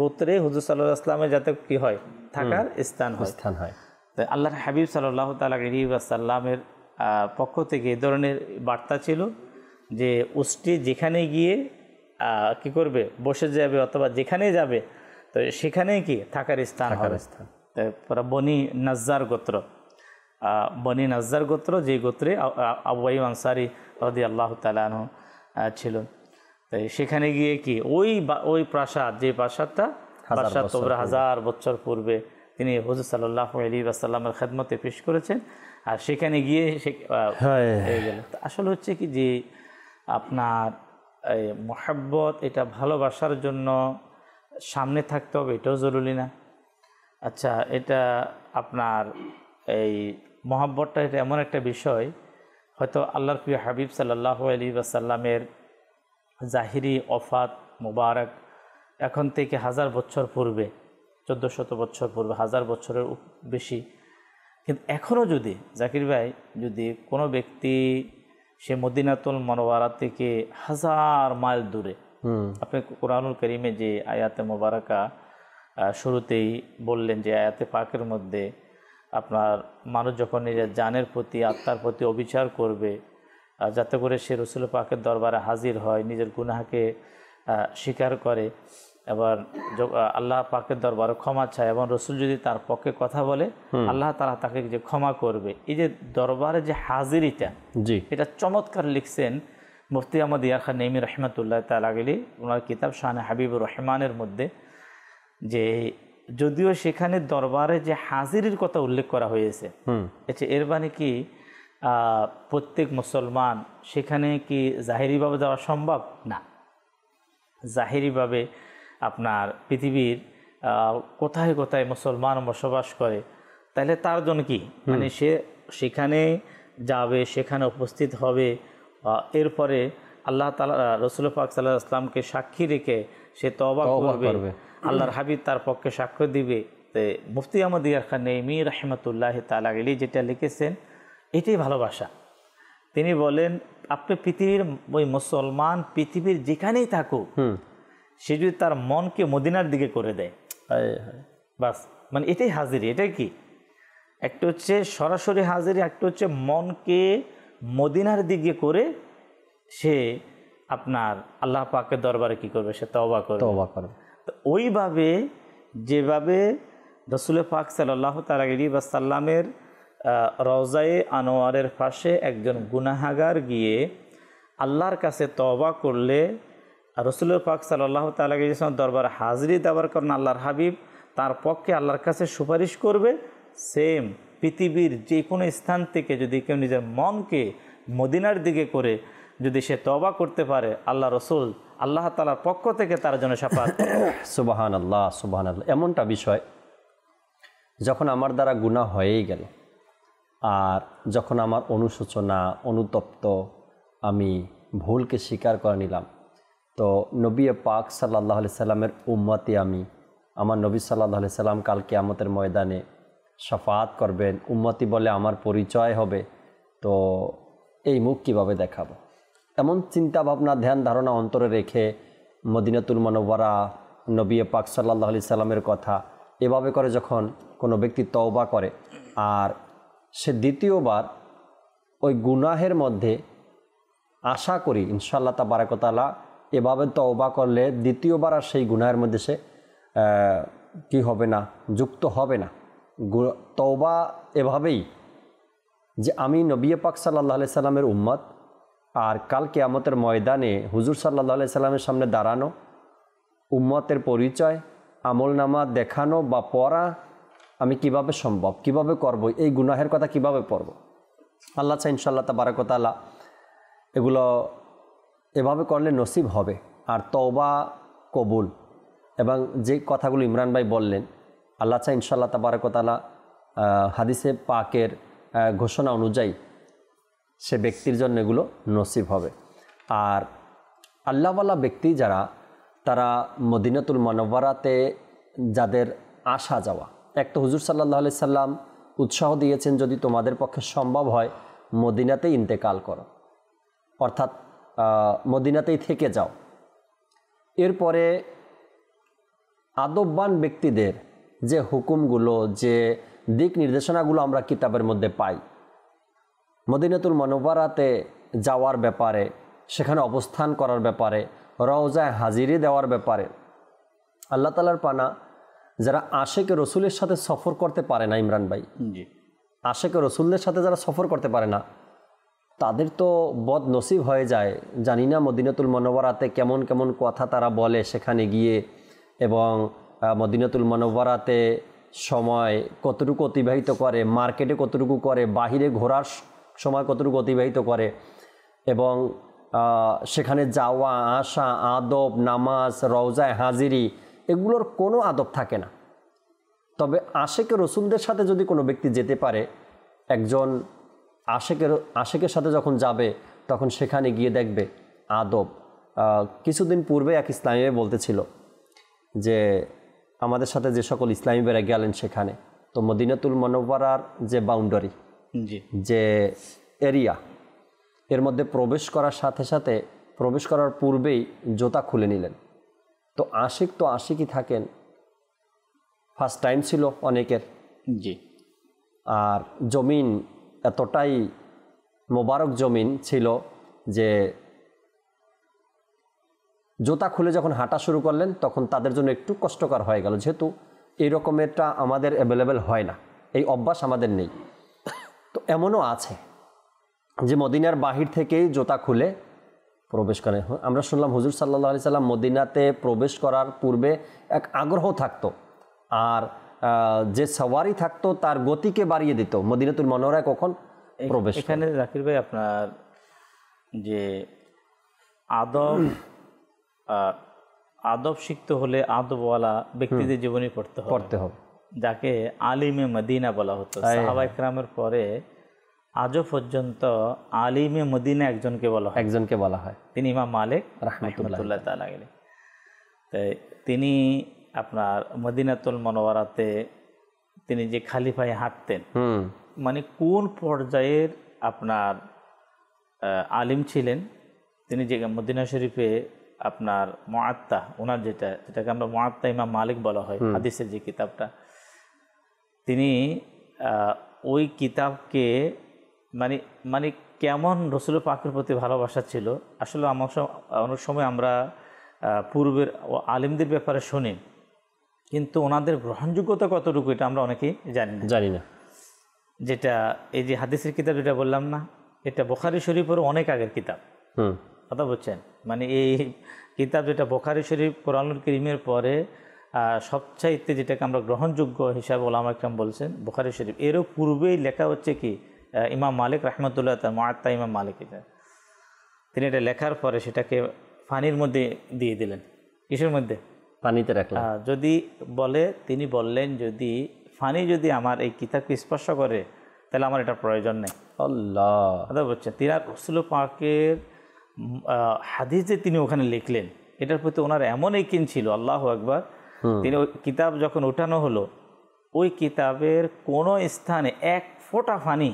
গোত্রে হুজুর সাল্লাল্লাহু আলাইহি ওয়াসাল্লামের যাতে কি হয়, থাকার স্থান হয়। তাই আল্লাহর হাবিব সাল্লাল্লাহু তাআলা আলাইহি ওয়াসাল্লামের পক্ষ থেকে এই ধরনের বার্তা ছিল যে উষ্ট্রি যেখানে গিয়ে কি করবে, বসে যাবে অথবা যেখানে যাবে, তো সেখানেই কি থাকার স্থান হবে। তারপরে বনি নাজ্জার গোত্র, যে গোত্রে আবু আইয়ুব আনসারী রাদিয়াল্লাহু তাআলা আনহু ছিল। তাই সেখানে গিয়ে কি ওই প্রাসাদ, যে প্রাসাদটা বাদশাহ তোবরা 1000 বছর পূর্বে তিনি হুজুর সাল্লাল্লাহু আলাইহি ওয়াসাল্লামের খেদমতে পেশ করেছেন। আর সেখানে গিয়ে হয়ে গেল। আসলে হচ্ছে কি যে আপনার এই মহাব্বত, এটা ভালোবাসার জন্য সামনে থাকতে হবে এটাও জরুরি না। আচ্ছা, এটা আপনার এই মহাব্বতটা এটা এমন একটা বিষয়, হয়তো আল্লাহর প্রিয় হাবিব সাল্লাল্লাহু আলাইহি ওয়াসাল্লামের জাহিরি ওফাত মুবারক এখন থেকে 1000 বছর পূর্বে, 1400 বছর পূর্বে, 1000 বছরের বেশি। কিন্তু এখনও যদি জাকির ভাই, যদি কোনো ব্যক্তি সে মদিনাতুল মুনাওয়ারা থেকে 1000 মাইল দূরে, আপনি কোরআনুল কারীমে যে আয়াতে মুবারাকা শুরুতেই বললেন যে আয়াতে পাকের মধ্যে আপনার মানুষ যখন নিজের জানের প্রতি আত্মার প্রতি অবিচার করবে, যাতে করে সে রসুল পাকের দরবারে হাজির হয়, নিজের গুনাহকে স্বীকার করে, এবার আল্লাহ পাকের দরবারে ক্ষমা চায় এবং রসুল যদি তার পক্ষে কথা বলে আল্লাহ তাআলা তাকে যে ক্ষমা করবে। এই যে দরবারে যে হাজিরিটা, এটা চমৎকার লিখছেন মুফতি আহমদ ইয়ার খান নেইমি রহমতুল্লাহ তাআলা আলাইহি ওনার কিতাব শানে হাবিবুর রহমানের মধ্যে, যে যদিও সেখানে দরবারে যে হাজিরির কথা উল্লেখ করা হয়েছে, এর মানে কি প্রত্যেক মুসলমান সেখানে কি জাহিরিভাবে যাওয়া সম্ভব না? জাহিরিভাবে আপনার পৃথিবীর কোথায় কোথায় মুসলমান বসবাস করে, তাহলে তার জন্য কি মানে সে সেখানে যাবে, সেখানে উপস্থিত হবে, এরপরে আল্লাহ তাআলা রাসূল পাক সাল্লাল্লাহু আলাইহি ওয়াসাল্লামকে সাক্ষী রেখে সে তওবা করবে, আল্লাহর হাবিব তার পক্ষে সাক্ষ্য দিবে। তো মুফতি আহমদ ইয়ার খান নেইমি রহমতুল্লাহ তাআলা আলাইহি যেটা লিখেছেন এটাই ভালোবাসা। তিনি বলেন আপনি পৃথিবীর ওই মুসলমান পৃথিবীর যেখানেই থাকুক, সে যদি তার মনকে মদিনার দিকে করে দেয়, বাস মানে এটাই হাজিরি। এটাই কি, একটা হচ্ছে সরাসরি হাজিরি, একটা হচ্ছে মনকে মদিনার দিকে করে সে আপনার আল্লাহ পাকের দরবারে কি করবে, সে তওবা করবে। তো ওইভাবে যেভাবে রাসূল পাক সাল্লাল্লাহু তাআলা আলাইহি ওয়াসাল্লামের রওজায়ে আনোয়ারের পাশে একজন গুনাহগার গিয়ে আল্লাহর কাছে তওবা করলে রাসূল পাক সাল্লাল্লাহু তাআলা আলাইহি ওয়াসাল্লামের দরবারে হাজিরি দেওয়ার কারণে আল্লাহর হাবিব তার পক্ষে আল্লাহর কাছে সুপারিশ করবে, সেম পৃথিবীর যে কোনো স্থান থেকে যদি কেউ নিজের মনকে মদিনার দিকে করে যদি সে তওবা করতে পারে, আল্লাহ রসুল আল্লাহ তাআলার পক্ষ থেকে তার জন্য শাফাত। সুবহানাল্লাহ, সুবহানাল্লাহ। এমনটা বিষয় যখন আমার দ্বারা গুনাহ হয়েই গেল, আর যখন আমার অনুশোচনা অনুতপ্ত, আমি ভুলকে স্বীকার করে নিলাম, তো নবী পাক সাল্লাল্লাহু আলাইহি সাল্লামের উম্মতি আমি, আমার নবী সাল্লাল্লাহু আলাইহি সাল্লাম কাল কিয়ামতের ময়দানে শাফাত করবেন, উম্মতি বলে আমার পরিচয় হবে, তো এই মুখ কীভাবে দেখাবো? এমন চিন্তা ভাবনা ধ্যান ধারণা অন্তরে রেখে মদিনাতুল মুনাওয়ারা, নবী পাক সাল্লাল্লাহু আলাইহি সাল্লামের কথা এভাবে করে যখন কোনো ব্যক্তি তওবা করে, আর সে দ্বিতীয়বার ওই গুনাহের মধ্যে আশা করি ইনশাআল্লাহ তাবারাক ওয়া তাআলা এভাবে তওবা করলে দ্বিতীয়বার আর সেই গুনাহের মধ্যে সে কি হবে না, যুক্ত হবে না। তওবা এভাবেই যে আমি নবী পাক সাল্লাল্লাহু আলাইহি সাল্লামের উম্মত, আর কাল কিয়ামতের ময়দানে হুজুর সাল্লাল্লাহু আলাইহি সাল্লামের সামনে দাঁড়ানো, উম্মতের পরিচয় আমলনামা দেখানো বা পড়া আমি কিভাবে সম্ভব, কিভাবে করব, এই গুনাহের কথা কিভাবে পড়ব? আল্লাহ চাই ইনশাআল্লাহ তাবারাক ওয়া তাআলা এগুলো এভাবে করলে নসিব হবে। আর তওবা কবুল এবং যে কথাগুলো ইমরান ভাই বললেন, আল্লাহ চাই ইনশাআল্লাহ তাবারাক ওয়া তাআলা হাদিসে পাকের ঘোষণা অনুযায়ী সে ব্যক্তির জন্য এগুলো নসিব হবে। আর আল্লাহওয়ালা ব্যক্তি যারা, তারা মদিনাতুল মুনাওয়ারাতে যাদের আসা যাওয়া, এক তো হুজুর সাল্লাল্লাহু আলাইহি সাল্লাম উৎসাহ দিয়েছেন যদি তোমাদের পক্ষে সম্ভব হয় মদিনাতেই ইন্তেকাল করো, অর্থাৎ মদিনাতেই থেকে যাও। এরপরে আদববান ব্যক্তিদের যে হুকুমগুলো, যে দিক নির্দেশনাগুলো আমরা কিতাবের মধ্যে পাই, মদিনাতুল মুনাওয়ারাতে যাওয়ার ব্যাপারে, সেখানে অবস্থান করার ব্যাপারে, রওজায় হাজিরি দেওয়ার ব্যাপারে, আল্লাহ তাআলার পানা যারা আশেকে রসুলের সাথে সফর করতে পারে না, ইমরান ভাই, আশেকে রসুলদের সাথে যারা সফর করতে পারে না, তাদের তো বদ নসিব হয়ে যায়। জানি না মদিনাতুল মুনাওয়ারাতে কেমন কেমন কথা তারা বলে সেখানে গিয়ে, এবং মদিনাতুল মুনাওয়ারাতে সময় কতটুকু অতিবাহিত করে, মার্কেটে কতটুকু করে, বাহিরে ঘোরার সময় কতটুকু অতিবাহিত করে, এবং সেখানে যাওয়া আসা, আদব, নামাজ, রওজায় হাজিরি, এগুলোর কোনো আদব থাকে না। তবে আশেকে রসুলদের সাথে যদি কোনো ব্যক্তি যেতে পারে, একজন আশেকের সাথে যখন যাবে তখন সেখানে গিয়ে দেখবে আদব। কিছুদিন পূর্বে এক ইসলামী বলতেছিল যে আমাদের সাথে যে সকল ইসলামী বেড়ে গেলেন সেখানে, তো মদিনাতুল মুনাওয়ারার যে বাউন্ডারি, যে এরিয়া, এর মধ্যে প্রবেশ করার সাথে সাথে প্রবেশ করার পূর্বেই জুতা খুলে নিলেন। তো আশিকই থাকেন, ফার্স্ট টাইম ছিল অনেকের। জি। আর জমিন এতটাই মোবারক জমিন ছিল যে জুতা খুলে যখন হাঁটা শুরু করলেন তখন তাদের জন্য একটু কষ্টকর হয়ে গেল, যেহেতু এই রকমেরটা আমাদের অ্যাভেলেবেল হয় না, এই অভ্যাস আমাদের নেই। তো এমনও আছে যে মদিনার বাহির থেকেই জুতা খুলে প্রবেশ করে। আমরা শুনলাম হুজুর সাল্লাল্লাহু আলাইহি সাল্লাম মদিনাতে প্রবেশ করার পূর্বে এক আগ্রহ থাকতো, আর যে সওয়ারি থাকতো তার গতিকে বাড়িয়ে দিত মদিনাতুল মুনাওয়ারায় কখন প্রবেশ। এখানে জাকির ভাই আপনার যে আদব শিখতে হলে আদবওয়ালা ব্যক্তিদের জীবনী পড়তে হবে, যাকে আলিমে মদিনা বলা হতো। সাহাবা ইকরামের পরে আজও পর্যন্ত আলিমে মদিনা একজনকে বলা হয়, তিনি ইমাম মালিক রাহমাতুল্লাহ তাআলা আলাইহি। তাই তিনি আপনার মদিনাতুল মুনাওয়ারাতে তিনি যে খালি পায়ে হাঁটতেন, মানে কোন পর্যায়ের আপনার আলিম ছিলেন তিনি, যে মদিনা শরীফে আপনার মুআত্তা, ওনার যেটাকে আমরা মুআত্তা ইমাম মালিক বলা হয়, হাদিসের যে কিতাবটা, তিনি ওই কিতাবকে মানে কেমন রসুল পাকের প্রতি ভালোবাসা ছিল। আসলে অনেক সময় আমরা পূর্বের আলিমদের ব্যাপারে শুনি, কিন্তু ওনাদের গ্রহণযোগ্যতা কতটুকু এটা আমরা অনেকেই জানি না। যেটা এই যে হাদিসের কিতাব যেটা বললাম না, এটা বুখারী শরীফের অনেক আগের কিতাব, কথা বলছেন। মানে এই কিতাব যেটা বুখারী শরীফ কোরআনুল কারীমের পরে সবচাইতে যেটাকে আমরা গ্রহণযোগ্য হিসাবে ওলামা ইকরাম বলছেন বুখারী শরীফ, এরও পূর্বেই লেখা হচ্ছে কি ইমাম মালিক রাহমাতুল্লাহ তাআলা, মুআত্তা ইমাম মালিক, এটা তিনি এটা লেখার পরে সেটাকে পানির মধ্যে দিয়ে দিলেন। কিসের মধ্যে? পানিতে রাখলেন। তিনি বললেন যদি পানি যদি আমার এই কিতাবকে স্পর্শ করে তাহলে আমার এটা প্রয়োজন নেই। আল্লাহ, কথা বলছেন। তিনি রাসূল পাকের হাদিস যে তিনি ওখানে লিখলেন, এটার প্রতি ওনার এমন ইকিন ছিল, আল্লাহু আকবার। তিনি ওই কিতাব যখন উঠানো হলো, ওই কিতাবের কোনো স্থানে এক ফোঁটা পানি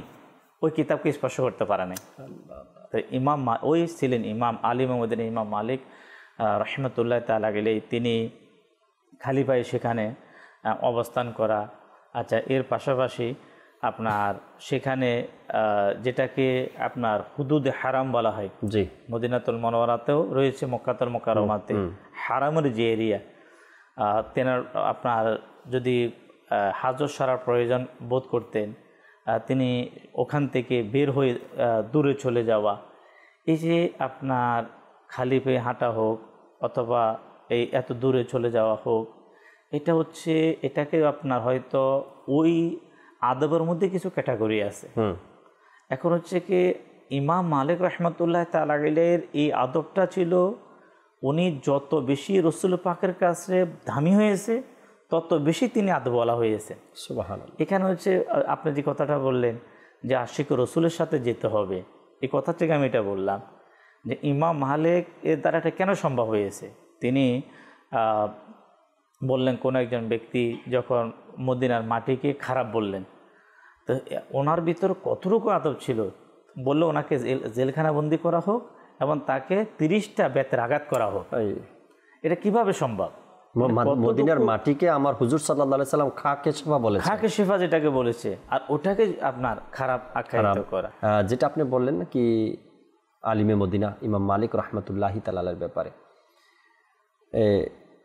ওই কিতাবকে স্পর্শ করতে পারে নাই। তো ওই ছিলেন ইমাম আলিম মদিনা ইমাম মালিক রাহমাতুল্লাহ তাআলা আলাইহি। তিনি খালি পায়ে সেখানে অবস্থান করা। আচ্ছা, এর পাশাপাশি আপনার সেখানে যেটাকে আপনার হুদুদে হারাম বলা হয়, জি, মদিনাতুল মুনাওয়ারাতেও রয়েছে, মক্কাতুল মুকাররমাতে হারামের যে এরিয়া, তেনার আপনার যদি হাজত সারার প্রয়োজন বোধ করতেন, তিনি ওখান থেকে বের হয়ে দূরে চলে যাওয়া, এই যে আপনার খালি পায়ে হাঁটা হোক অথবা এই এত দূরে চলে যাওয়া হোক, এটাকে আপনার হয়তো ওই আদবের মধ্যে কিছু ক্যাটাগরি আছে। এখন হচ্ছে কি ইমাম মালিক রাহমাতুল্লাহ তাআলা আলাইহির এই আদবটা ছিল, উনি যত বেশি রসুল পাকের কাছে দামি হয়েছে তত বেশি তিনি আদবওয়ালা হয়েছে। সুবহানাল্লাহ। এখানে হচ্ছে আপনি যে কথাটা বললেন যে আশিক রসুলের সাথে যেতে হবে, এই কথা থেকে আমি এটা বললাম যে ইমাম মালিক এর দ্বারা এটা কেন সম্ভব হয়েছে। তিনি বললেন কোন একজন ব্যক্তি যখন মদিনার মাটিকে খারাপ বললেন, তো ওনার ভিতর কতটুকু আদব ছিল, বললো ওনাকে জেলখানা বন্দি করা হোক এবং তাকে 30টা বেতের আঘাত করা হোক। এটা কিভাবে সম্ভব? মদিনার মাটিকে আমার হুজুর সাল্লাল্লাহু আলাইহি সাল্লাম খাকে শিফা বলেছে, খাকে শিফা যেটাকে বলেছে, আর ওটাকে আপনার খারাপ আখ্যায়িত করা। যেটা আপনি বললেন না কি আলিমে মদিনা ইমাম মালিক রাহমাতুল্লাহি তাআলা আলাইহির ব্যাপারে,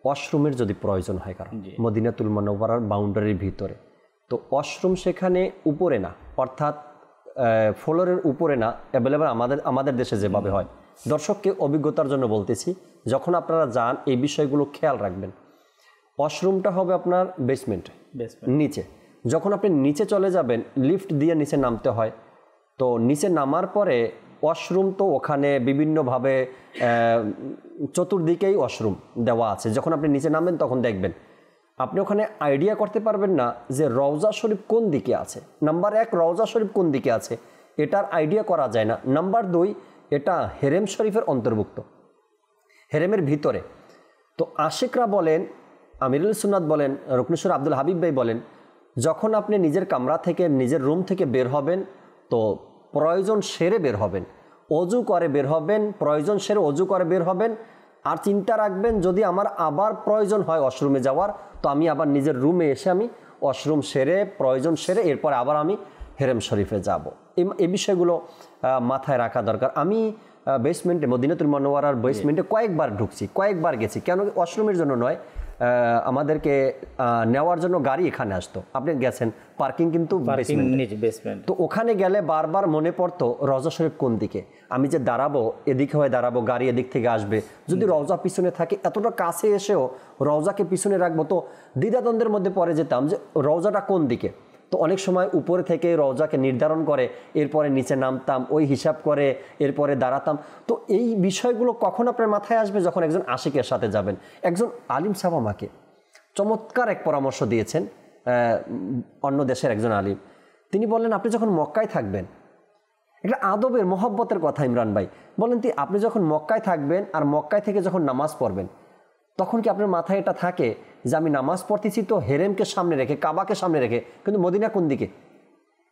ওয়াশরুমের যদি প্রয়োজন হয়, কারণ মদিনাতুল মুনাওয়ারার বাউন্ডারির ভিতরে, তো ওয়াশরুম সেখানে উপরে না, অর্থাৎ ফ্লোরের উপরে না অ্যাভেলেবেল আমাদের দেশে যেভাবে হয়। দর্শককে অভিজ্ঞতার জন্য বলতেছি, যখন আপনারা যান এই বিষয়গুলো খেয়াল রাখবেন। ওয়াশরুমটা হবে আপনার বেসমেন্টে, নিচে। যখন আপনি নিচে চলে যাবেন, লিফট দিয়ে নিচে নামতে হয়, তো নিচে নামার পরে ওয়াশরুম তো ওখানে বিভিন্নভাবে চতুর্দিকেই ওয়াশরুম দেওয়া আছে। যখন আপনি নিচে নামবেন তখন দেখবেন, আপনি ওখানে আইডিয়া করতে পারবেন না যে রওজা শরীফ কোন দিকে আছে। নাম্বার 1, রওজা শরীফ কোন দিকে আছে এটার আইডিয়া করা যায় না। নাম্বার 2, এটা হেরেম শরীফের অন্তর্ভুক্ত, হেরেমের ভিতরে। তো আশিকরা বলেন, আমিরুল সুন্নাত বলেন, রুকনেশ্বর আব্দুল হাবিব ভাই বলেন, যখন আপনি নিজের কামরা থেকে নিজের রুম থেকে বের হবেন, তো প্রয়োজন সেরে বের হবেন, অজু করে বের হবেন, প্রয়োজন সেরে অজু করে বের হবেন। আর চিন্তা রাখবেন যদি আমার আবার প্রয়োজন হয় ওয়াশরুমে যাওয়ার, তো আমি আবার নিজের রুমে এসে আমি ওয়াশরুম সেরে প্রয়োজন সেরে এরপর আবার আমি হেরেম শরীফে যাব। এই বিষয়গুলো মাথায় রাখা দরকার। আমি বেসমেন্টে মদিনাতুল মুনাওয়ারার বেসমেন্টে কয়েকবার ঢুকছি, কয়েকবার গেছি, কেন ওয়াশরুমের জন্য নয়, আমাদেরকে নেওয়ার জন্য গাড়ি এখানে আসতো। আপনি গেছেন, পার্কিং কিন্তু বেসমেন্ট। তো ওখানে গেলে বারবার মনে পড়তো রওজা শরীফ কোন দিকে, আমি যে দাঁড়াবো এদিকে হয়ে দাঁড়াবো, গাড়ি এদিক থেকে আসবে, যদি রওজা পিছনে থাকে এতটা কাছে এসেও রওজাকে পিছনে রাখবো, তো দ্বিধাদ্বন্দ্বের মধ্যে পড়ে যেতাম যে রওজাটা কোন দিকে। তো অনেক সময় উপরে থেকে রওজাকে নির্ধারণ করে এরপরে নিচে নামতাম, ওই হিসাব করে এরপরে দাঁড়াতাম। তো এই বিষয়গুলো কখন আপনার মাথায় আসবে, যখন একজন আশিকের সাথে যাবেন। একজন আলিম সাহেব আমাকে চমৎকার এক পরামর্শ দিয়েছেন, অন্য দেশের একজন আলিম। তিনি বললেন, আপনি যখন মক্কায় থাকবেন, একটা আদবের মহব্বতের কথা ইমরান ভাই বলেন, আপনি যখন মক্কায় থাকবেন আর মক্কায় থেকে যখন নামাজ পড়বেন, তখন কি আপনার মাথায় এটা থাকে যে আমি নামাজ পড়তেছি তো হেরেমকে সামনে রেখে, কাবাকে সামনে রেখে, কিন্তু মদিনা কোন দিকে,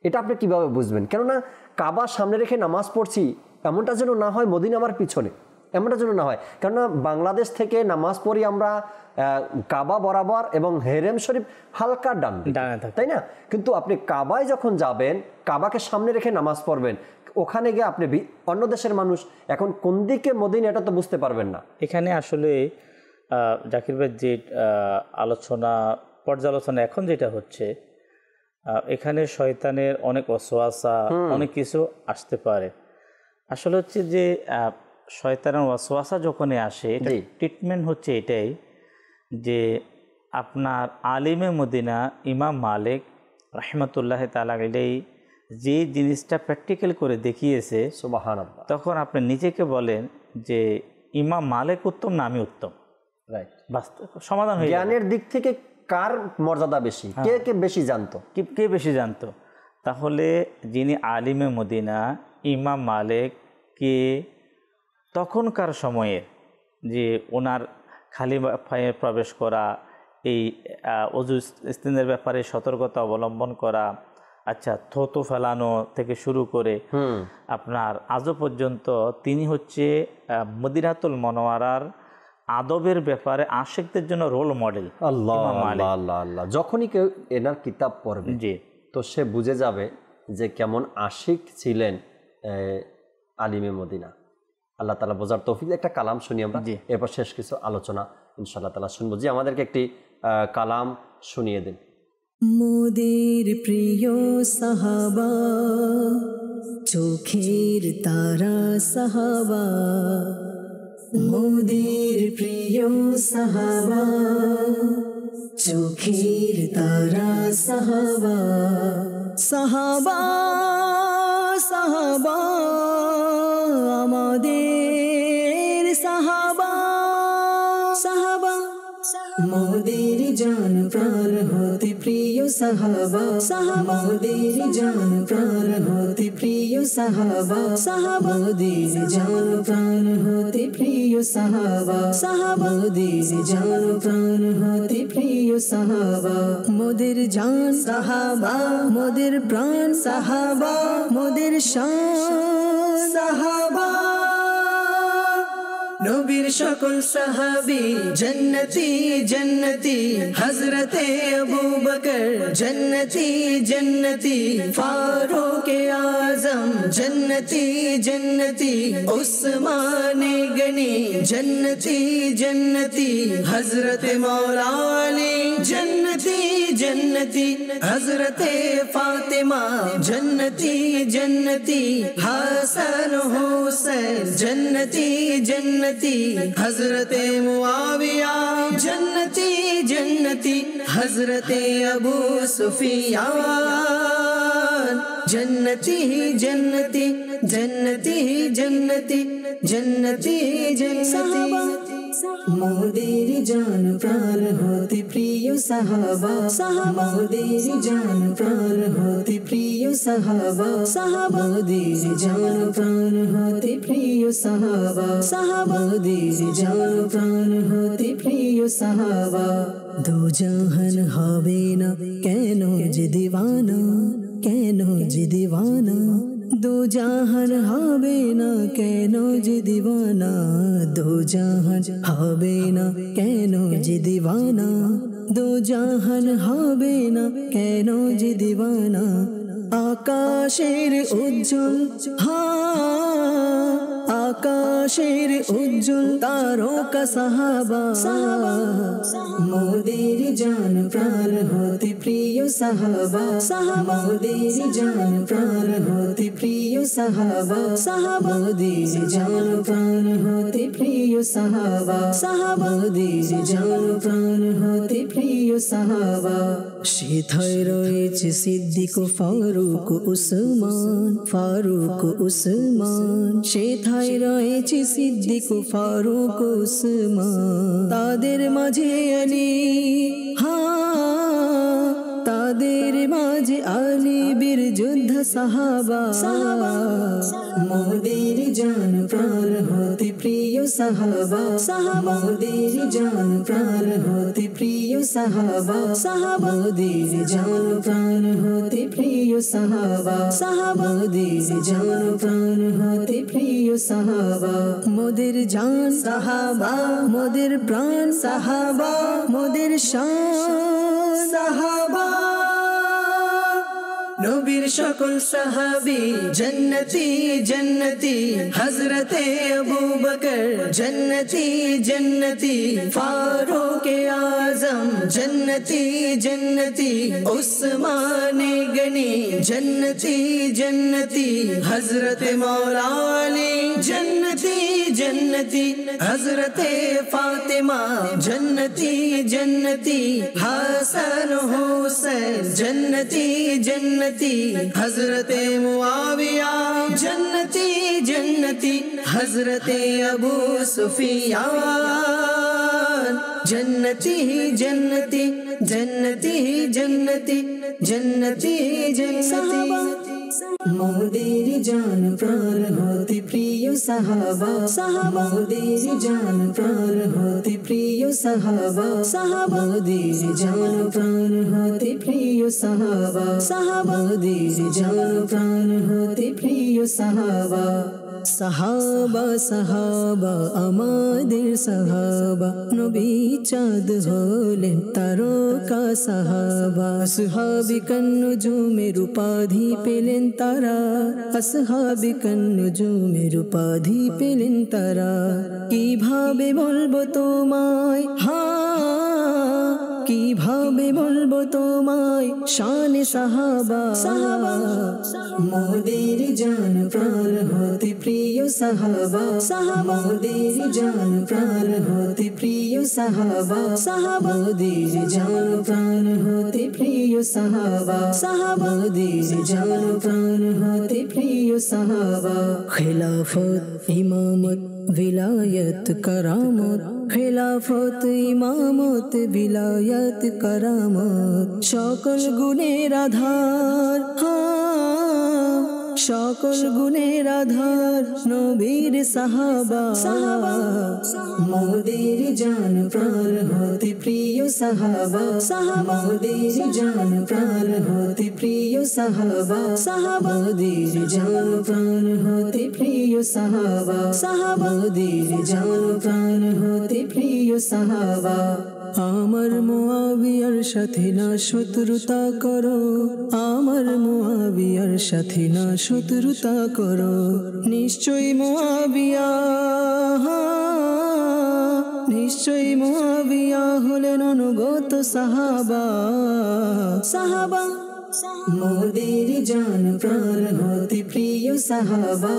এটা আপনি কিভাবে বুঝবেন? কেননা কাবা সামনে রেখে নামাজ পড়ছি এমনটা যেন না হয় মদিনা আমার পিছনে, এমনটা যেন না হয়। কেননা বাংলাদেশ থেকে নামাজ পড়ি আমরা কাবা বরাবর এবং হেরেম শরীফ হালকা ডানে, তাই না? কিন্তু আপনি কাবায় যখন যাবেন, কাবাকে সামনে রেখে নামাজ পড়বেন, ওখানে গিয়ে আপনি অন্য দেশের মানুষ এখন কোন দিকে মদিনা এটা তো বুঝতে পারবেন না। এখানে আসলে জাকির ভাই যে আলোচনা পর্যালোচনা এখন যেটা হচ্ছে, এখানে শয়তানের অনেক ওয়াসওয়াসা, অনেক কিছু আসতে পারে। আসলে হচ্ছে যে শয়তানের ওয়াসওয়াসা যখনই আসে, এটা ট্রিটমেন্ট হচ্ছে এটাই যে আপনার আলিমে মদিনা ইমাম মালিক রাহমাতুল্লাহ তাআলা আলাইহি যে জিনিসটা প্র্যাকটিক্যাল করে দেখিয়েছে, সুবহানাল্লাহ, তখন আপনি নিজেকে বলেন যে ইমাম মালিক উত্তম না আমি উত্তম। রাইট, বাস্তব সমাধান হয়ে জ্ঞানের দিক থেকে কার মর্যাদা বেশি, কে বেশি জানতো, কে বেশি জানতো। তাহলে যিনি আলিমে মদিনা ইমাম মালিক কে তখনকার সময়ে যে ওনার খালি পায়ে প্রবেশ করা, এই অজু ইস্তিনজার ব্যাপারে সতর্কতা অবলম্বন করা, আচ্ছা থুতু ফেলানো থেকে শুরু করে আপনার আজও পর্যন্ত তিনি হচ্ছে মদিনাতুল মুনাওয়ারার আদবের ব্যাপারে আশিকদের জন্য রোল মডেল। আল্লাহ আল্লাহ আল্লাহ, যখনই কেউ এনার কিতাব পড়বে তো সে বুঝে যাবে যে কেমন আশিক ছিলেন আলিমে মদিনা। আল্লাহ তাআলা বোঝার তৌফিক। একটা কালাম শুনি আমরা, এরপর শেষ কিছু আলোচনা ইনশাআল্লাহ তাআলা শুনবো। জি, আমাদেরকে একটি কালাম শুনিয়ে দিন। মোদের প্রিয় সাহাবা, চোখের তারা সাহাবা, মোদের প্রিয় সাহাবা, চোখের তারা সাহাবা, সাহাবা সাহাবা আমাদের সাহাবা, সাহাবা মোদের জান প্রাণ হতে প্রিয় সাহাবা, সাহাবা মোদের জান প্রাণ হতে প্রিয় সাহাবা, সাহাবা মোদের জান প্রাণ হতে প্রিয় সাহাবা, সাহাবা মোদের জান প্রাণ হতে প্রিয় সাহাবা, মোদের জান সাহাবা, মোদের প্রাণ সাহাবা, মোদের শান সাহাবা, নবীর সকল সাহাবী জন্নতি জন্নতি, হযরতে আবু বকর জন্নতি জন্নতি, ফারুক আযম জন্নতি জন্নতি, উসমানে গনি জন্নতি জন্নতি, হযরতে মৌলা আলী জন্নতি জন্নতি, হযরতে ফাতিমা জন্নতি জন্নতি, হাসান হুসैन জন্নতি জন্নতি, হযরতে মুআবিয়া জন্নতি জন্নতি, হযরতে আবু সুফিয়ান জন্নতি জন্নতি, জন্নতি জন্নতি, জন্নতি জন্নতি, মোদের জান প্রাণ হতে প্রিয় সাহাবা, সাহাবা মোদের জান প্রাণ হতে প্রিয় সাহাবা, সাহাবা মোদের জান প্রাণ হতে প্রিয় সাহাবা, সাহাবা মোদের জান প্রাণ হতে প্রিয় সাহাবা, দো জাহান হবে না কেন যে দিওয়ানা, কেন যে দিওয়ানা, দো জাহান হবে না কেন যে দিওয়ানা, দো জাহান হবে না কেন যে দিওয়ানা, দো জাহান হবে না কেন যে দিওয়ানা আকাশের উজ্জ্বল আকাশের উজ্জ্বল তারকা সাহাবা মোদের জান প্রাণ হতে প্রিয় সাহাবা মোদের জান প্রাণ হতে প্রিয় সাহাবা মোদের জান প্রাণ হতে প্রিয় সাহাবা মোদের জান প্রাণ হতে প্রিয় সাহাবা সেথায় রয়েছে সিদ্দিক ফারুক উসমান সেথায় রয়েছে সিদ্দিক ফারুক উসমান তাদের মাঝে আলী তাদের মাঝে আলী বীর যোদ্ধা সাহাবা মোদের জান প্রাণ হতে প্রিয় সাহাবা মোদের জান প্রাণ হতে প্রিয় সাহাবা মোদের জান প্রাণ হতে প্রিয় সাহাবা মোদের জান প্রাণ হতে প্রিয় সাহাবা মোদের জান সাহাবা মোদের প্রাণ সাহাবা মোদের শান সাহাবা নবীর সকল সাহাবী জন্নতি জন্নতি হযরতে আবু বকর জন্নতি জন্নতি ফারুক আযম জন্নতি জন্নতি উসমান গনি জন্নতি জন্নতি হযরতে মৌলা আলী জন্নতি জন্নতি হযরতে ফাতিমা জন্নতি জন্নতি হাসান হুসैन জন্নতি জন্নতি हजरते मुआविया जन्नती जन्नती हजरते अबू सुफियान जन्नती जन्नती जन्नती जन्नती जन्नती जन्नती मोदेर जान प्राण होते प्रिय साहबा मोदेर जान प्राण होते प्रिय साहबा मोदेर जान प्राण होते प्रिय साहबा मोदेर जान प्राण होते प्रिय साहबा সাহাবা সাহাবা আমাদের সাহাবা নবী চাঁদ হলেন তারকা সাহাবা আসহাবিকান নুজুমের উপাধি পেলেন তারা আসহাবিকান নুজুমের উপাধি পেলেন তারা কিভাবে বলবো তোমায় কিভাবে বলবো তোমায় শানে সাহাবা মোদের জান প্রাণ হতে প্রিয় সাহাবা মোদের জান প্রাণ হতে প্রিয় সাহাবা মোদের জান প্রাণ হতে প্রিয় সাহাবা মোদের জান প্রাণ হতে প্রিয় সাহাবা খিলাফত ইমামত विलायत करामत खिलाफत इमामत विलायत करामत সকল গুণের আধার সকল গুণের আধার নবীর সাহাবা মোদের জান প্রাণ হতে প্রিয় সাহাবা মোদের জান প্রাণ হতে প্রিয় সাহাবা মোদের জান প্রাণ হতে প্রিয় সাহাবা মোদের জান প্রাণ হতে প্রিয় সাহাবা আমার মুআবিয়ার সাথে না শত্রুতা করো আমার মুআবিয়ার সাথে না শত্রুতা করো নিশ্চয়ই মুআবিয়া হলেন অনুগত সাহাবা মোদের জান প্রাণ হতে প্রিয় সাহাবা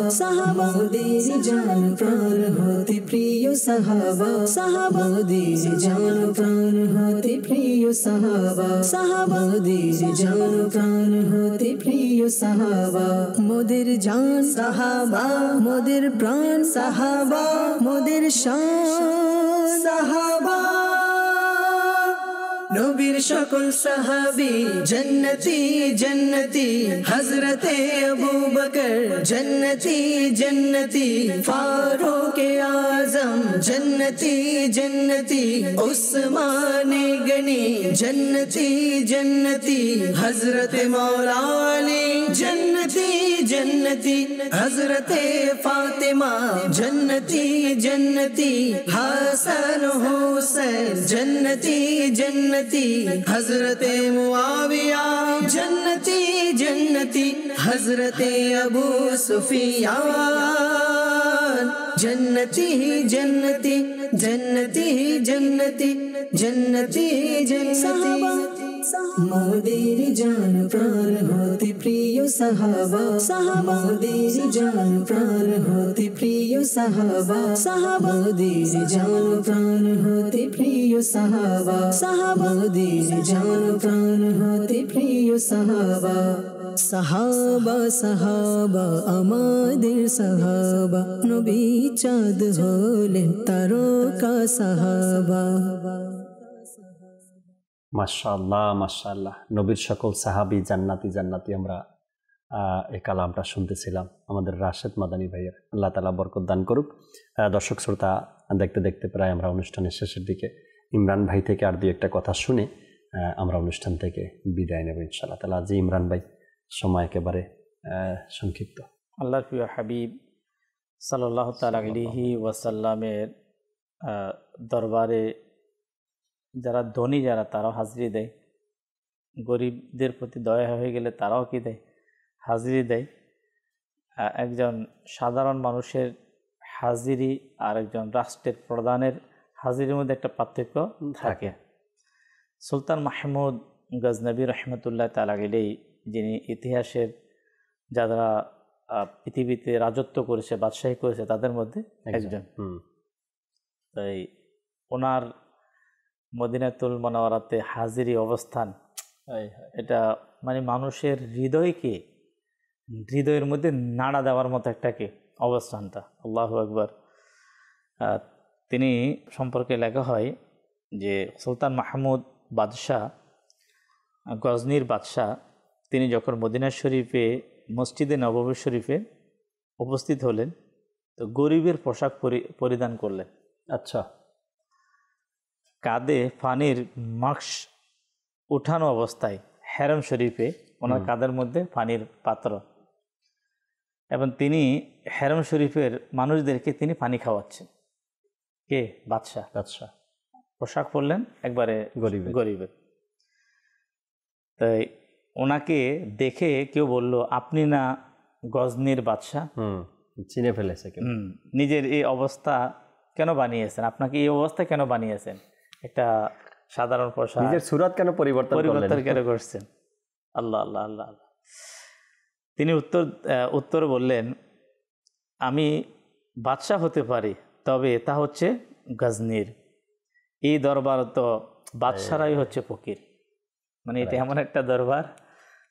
মোদের জান প্রাণ হতে প্রিয় সাহাবা মোদের জান প্রাণ হতে প্রিয় সাহাবা মোদের জান প্রাণ হতে প্রিয় সাহাবা মোদের জান সাহাবা মোদের প্রাণ সাহাবা মোদের শান সাহাবা নবীর সকল সাহাবী জন্নতি জন্নতি হযরতে আবু বকর জন্নতি জন্নতি ফারুক আযম জন্নতি জন্নতি উসমান গনি জন্নতি জন্নতি হযরতে মৌলা আলী জন্নতি जन्नती हजरते फातिमा जन्नती जन्नती हसन हुसैन जन्नती जन्नती हजरते मुआविया जन्नती जन्नती हजरते अबू सुफियान जन्नती जन्नती जन्नती जन्नती जन्नती जन्नती मोदीर जान प्राण होती प्रिय सहाबा मोदीर जान प्राण होती प्रिय सहाबा मोदीर जान प्राण होती प्रिय सहाबा मोदीर जान प्राण होती प्रिय सहाबा सहाबा सहाबा आमादेर सहाबा नबी चाँद होलेन तारका सहाबा। মাশাআল্লাহ মাশাআল্লাহ, নবীর সকল সাহাবী জান্নাতি জান্নাতি। আমরা এই কালামটা শুনতেছিলাম আমাদের রাশেদ মাদানী ভাইয়ের, আল্লাহ তাআলা বরকত দান করুক। দর্শক শ্রোতা, দেখতে দেখতে প্রায় আমরা অনুষ্ঠানের শেষের দিকে। ইমরান ভাই থেকে আর দুই একটা কথা শুনে আমরা অনুষ্ঠান থেকে বিদায় নেব ইনশাআল্লাহ তাআলা। জি ইমরান ভাই, সময় একেবারে সংক্ষিপ্ত। আল্লাহর প্রিয় হাবিব সাল্লাল্লাহু তাআলা আলাইহি ওয়াসাল্লামের দরবারে যারা ধনী যারা তারাও হাজিরি দেয়, গরিবদের প্রতি দয়া হয়ে গেলে তারাও কি দেয়? হাজিরি দেয়। একজন সাধারণ মানুষের হাজিরি আর একজন রাষ্ট্রের প্রধানের হাজিরির মধ্যে একটা পার্থক্য থাকে। সুলতান মাহমুদ গজনবী রহমতুল্লাহ তাআলা আলাইহি, যিনি ইতিহাসের যারা পৃথিবীতে রাজত্ব করেছে, বাদশাহী করেছে, তাদের মধ্যে একজন। তাই ওনার মদিনাতুল মুনাওয়ারাতে হাজিরি অবস্থান, এটা মানে মানুষের হৃদয়ের মধ্যে নাড়া দেওয়ার মতো একটা কি অবস্থানটা। আল্লাহু আকবার। তিনি সম্পর্কে লেখা হয় যে সুলতান মাহমুদ বাদশাহ, গজনির বাদশাহ, তিনি যখন মদিনা শরীফে মসজিদে নববী শরীফে উপস্থিত হলেন, তো গরিবের পোশাক পরিধান করলেন। আচ্ছা। কাঁধে পানির মাস্ক উঠানো অবস্থায় হেরম শরীফে ওনার কাঁধের মধ্যে পানির পাত্র, এবং তিনি হেরম শরীফের মানুষদেরকে তিনি পানি খাওয়াচ্ছেন। কে? বাদশাহ। পোশাক পরলেন একবারে গরিবের। তাই ওনাকে দেখে কেউ বলল, আপনি না গজনির বাদশাহ? চিনে ফেলেছে। নিজের এই অবস্থা কেন বানিয়েছেন? আপনাকে এই অবস্থা কেন বানিয়েছেন? একটা সাধারণ পোশাক, নিজের সুরাত কেন পরিবর্তন কেন করছেন? আল্লাহ আল্লাহ আল্লাহ আল্লাহ। তিনি উত্তর বললেন, আমি বাদশাহ হতে পারি, তবে তা হচ্ছে গজনির। এই দরবার তো বাদশারাই হচ্ছে ফকির। মানে এটা এমন একটা দরবার,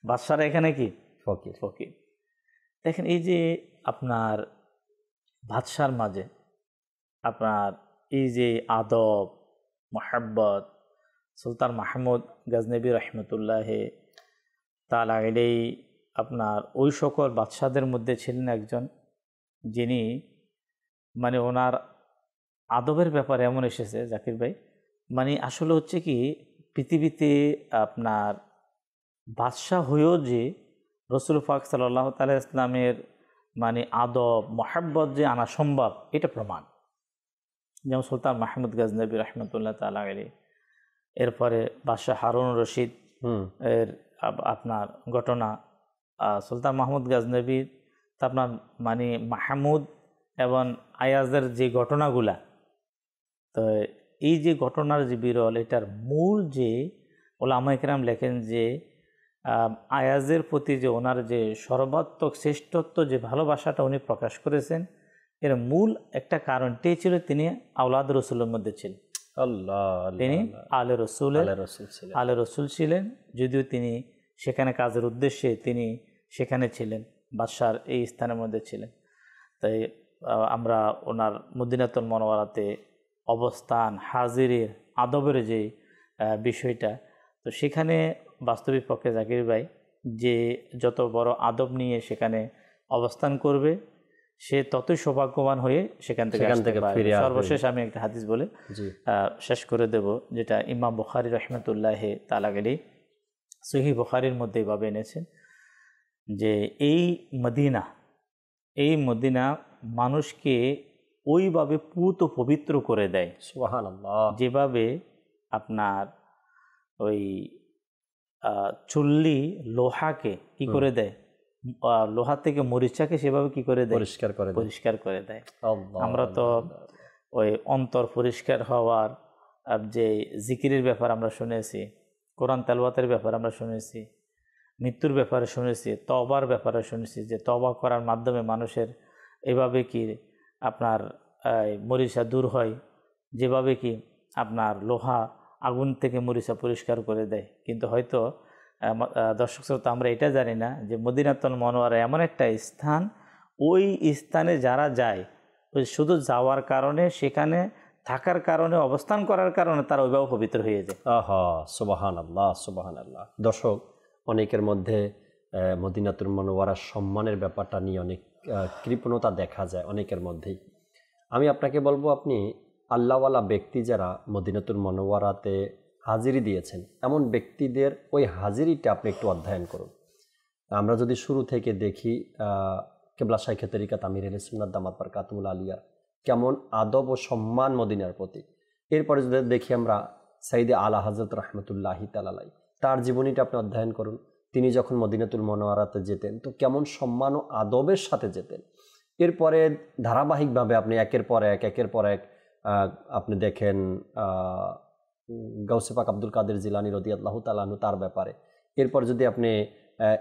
বাদশারা এখানে কি ফকির। দেখেন, এই যে আপনার বাদশার মাঝে আপনার এই যে আদব মোহাব্বত, সুলতান মাহমুদ গজনবী রহমতুল্লাহ তাআলা আলাইহি আপনার ওই সকল বাদশাদের মধ্যে ছিলেন একজন, যিনি মানে ওনার আদবের ব্যাপারে এমন এসেছে জাকির ভাই, মানে আসলে হচ্ছে কি, পৃথিবীতে আপনার বাদশাহ হয়েও যে রসুল পাক সাল্লাল্লাহু তাআলা ইসলামের মানে আদব মোহাব্বত যে আনা সম্ভব, এটা প্রমাণ। যেমন সুলতান মাহমুদ গজনবী রহমতুল্লাহ তাআলা আলাইহি, এরপরে বাদশাহ হারুন রশিদ এর আপনার ঘটনা, সুলতান মাহমুদ গজনবী আপনার মানে মাহমুদ এবং আয়াজের যে ঘটনাগুলা, তো এই যে ঘটনার যে বিরল, এটার মূল যে ওলামায়ে কেরাম লেখেন যে আয়াজের প্রতি যে ওনার যে সর্বাত্মক শ্রেষ্ঠত্ব, যে ভালোবাসাটা উনি প্রকাশ করেছেন, এর মূল একটা কারণটাই ছিল তিনি আওলাদ রসুলের মধ্যে ছিলেন। তিনি আলে রসুল ছিলেন, যদিও তিনি সেখানে কাজের উদ্দেশ্যে তিনি সেখানে ছিলেন, বাদশার এই স্থানের মধ্যে ছিলেন। তাই আমরা ওনার মদিনাতুল মুনাওয়ারাতে অবস্থান, হাজিরের আদবের যে বিষয়টা, তো সেখানে বাস্তবিক পক্ষে জাকির ভাই যে যত বড় আদব নিয়ে সেখানে অবস্থান করবে, সে ততই সৌভাগ্যবান হয়ে সেখান থেকে ফিরে আসবে। সর্বশেষ আমি একটা হাদিস বলে শেষ করে দেব, যেটা ইমাম বুখারী রহমতুল্লাহ তাআলা আলাইহি সহিহ বুখারীর মধ্যে এভাবে এনেছেন যে এই মদিনা মানুষকে ওইভাবে পুত পবিত্র করে দেয়, সুবহানাল্লাহ, যেভাবে আপনার ওই চুল্লি লোহাকে কি করে দেয়, লোহা থেকে মরিচাকে সেভাবে কি করে দেয়, পরিষ্কার করে দেয়। আমরা তো ওই অন্তর পরিষ্কার হওয়ার যে জিকিরের ব্যাপার আমরা শুনেছি, কোরআন তেলাওয়াতের ব্যাপার আমরা শুনেছি, মৃত্যুর ব্যাপারে শুনেছি, তওবার ব্যাপারে শুনেছি যে তওবা করার মাধ্যমে মানুষের এভাবে কি আপনার মরিচা দূর হয়, যেভাবে কি আপনার লোহা আগুন থেকে মরিচা পরিষ্কার করে দেয়। কিন্তু হয়তো দর্শক শ্রোতা আমরা এটা জানি না যে মদিনাতুল মুনাওয়ারা এমন একটা স্থান, ওই স্থানে যারা যায় ওই শুধু যাওয়ার কারণে, সেখানে থাকার কারণে, অবস্থান করার কারণে তারা ওইভাবে পবিত্র হয়ে যায়। আহা, সুবহানাল্লাহ, সুবহানাল্লাহ। দর্শক, অনেকের মধ্যে মদিনাতুল মুনাওয়ারার সম্মানের ব্যাপারটা নিয়ে অনেক কৃপণতা দেখা যায় অনেকের মধ্যেই। আমি আপনাকে বলবো, আপনি আল্লাহওয়ালা ব্যক্তি যারা মদিনাতুল মুনাওয়ারাতে হাজিরি দিয়েছেন, এমন ব্যক্তিদের ওই হাজিরিটা আপনি একটু অধ্যয়ন করুন। আমরা যদি শুরু থেকে দেখি কেবলা শাইখে তরিকাত আমির আহলে সুন্নাত দামাত বারকাতুহুল আলিয়া কেমন আদব ও সম্মান মদিনার প্রতি। এরপরে যদি দেখি আমরা সাইয়্যিদে আলা হযরত রাহমাতুল্লাহি তাআলা আলাইহি, তার জীবনীটা আপনি অধ্যয়ন করুন। তিনি যখন মদিনাতুল মুনাওয়ারাতে যেতেন তো কেমন সম্মান ও আদবের সাথে যেতেন। এরপরে ধারাবাহিকভাবে আপনি একের পর এক আপনি দেখেন গাউসে পাক আব্দুল কাদের জিলানী রাদিয়াল্লাহু তাআলা আনহু, তার ব্যাপারে। এরপর যদি আপনি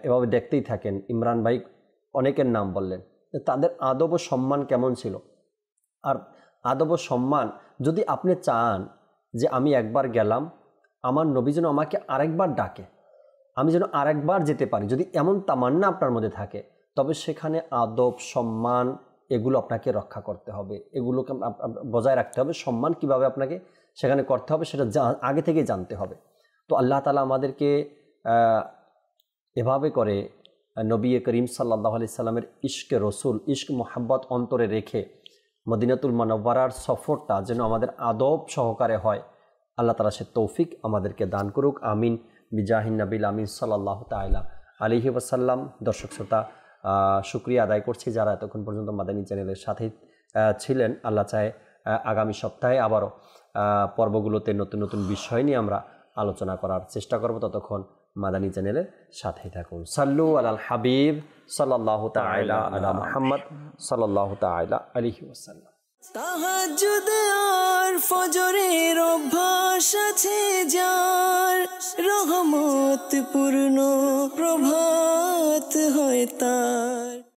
এভাবে দেখতেই থাকেন, ইমরান ভাই অনেকের নাম বললেন, তাদের আদব ও সম্মান কেমন ছিল। আর আদব ও সম্মান যদি আপনি চান যে আমি একবার গেলাম, আমার নবী যেন আমাকে আরেকবার ডাকে, আমি যেন আরেকবার যেতে পারি, যদি এমন তামান্না আপনার মধ্যে থাকে, তবে সেখানে আদব সম্মান এগুলো আপনাকে রক্ষা করতে হবে, এগুলোকে বজায় রাখতে হবে। সম্মান কিভাবে আপনাকে সেখানে করতে হবে সেটা আগে থেকে জানতে হবে। তো আল্লাহ তাআলা আমাদেরকে এভাবে করে নবী করিম সাল্লাল্লাহু আলাইহি সাল্লামের ইশকে রসুল, ইশক মোহাব্বত অন্তরে রেখে মদিনাতুল মুনাওয়ারার সফরটা যেন আমাদের আদব সহকারে হয়, আল্লাহ তাআলা সে তৌফিক আমাদেরকে দান করুক। আমিন বিজাহিন নবিল আমিন সাল্লাল্লাহু তাআলা আলাইহি ওয়াসাল্লাম। দর্শক শ্রোতা, শুকরিয়া আদায় করছি যারা এতক্ষণ পর্যন্ত মাদানী চ্যানেলের সাথে ছিলেন। আল্লাহ চায় আগামী সপ্তাহে আবারও পর্বগুলোতে নতুন নতুন বিষয় নিয়ে আমরা আলোচনা করার চেষ্টা করব। ততক্ষণ মাদানী চ্যানেলের সাথেই থাকুন। সাল্লু আলাল হাবিব সাল্লাল্লাহু তাআলা আলা মুহাম্মদ সাল্লাল্লাহু তাআলা আলাইহি ওয়াসাল্লাম। তাহাজ্জুদ আর ফজরের অভ্যাস আছে যার, রহমত পূর্ণ প্রভাত হয় তার।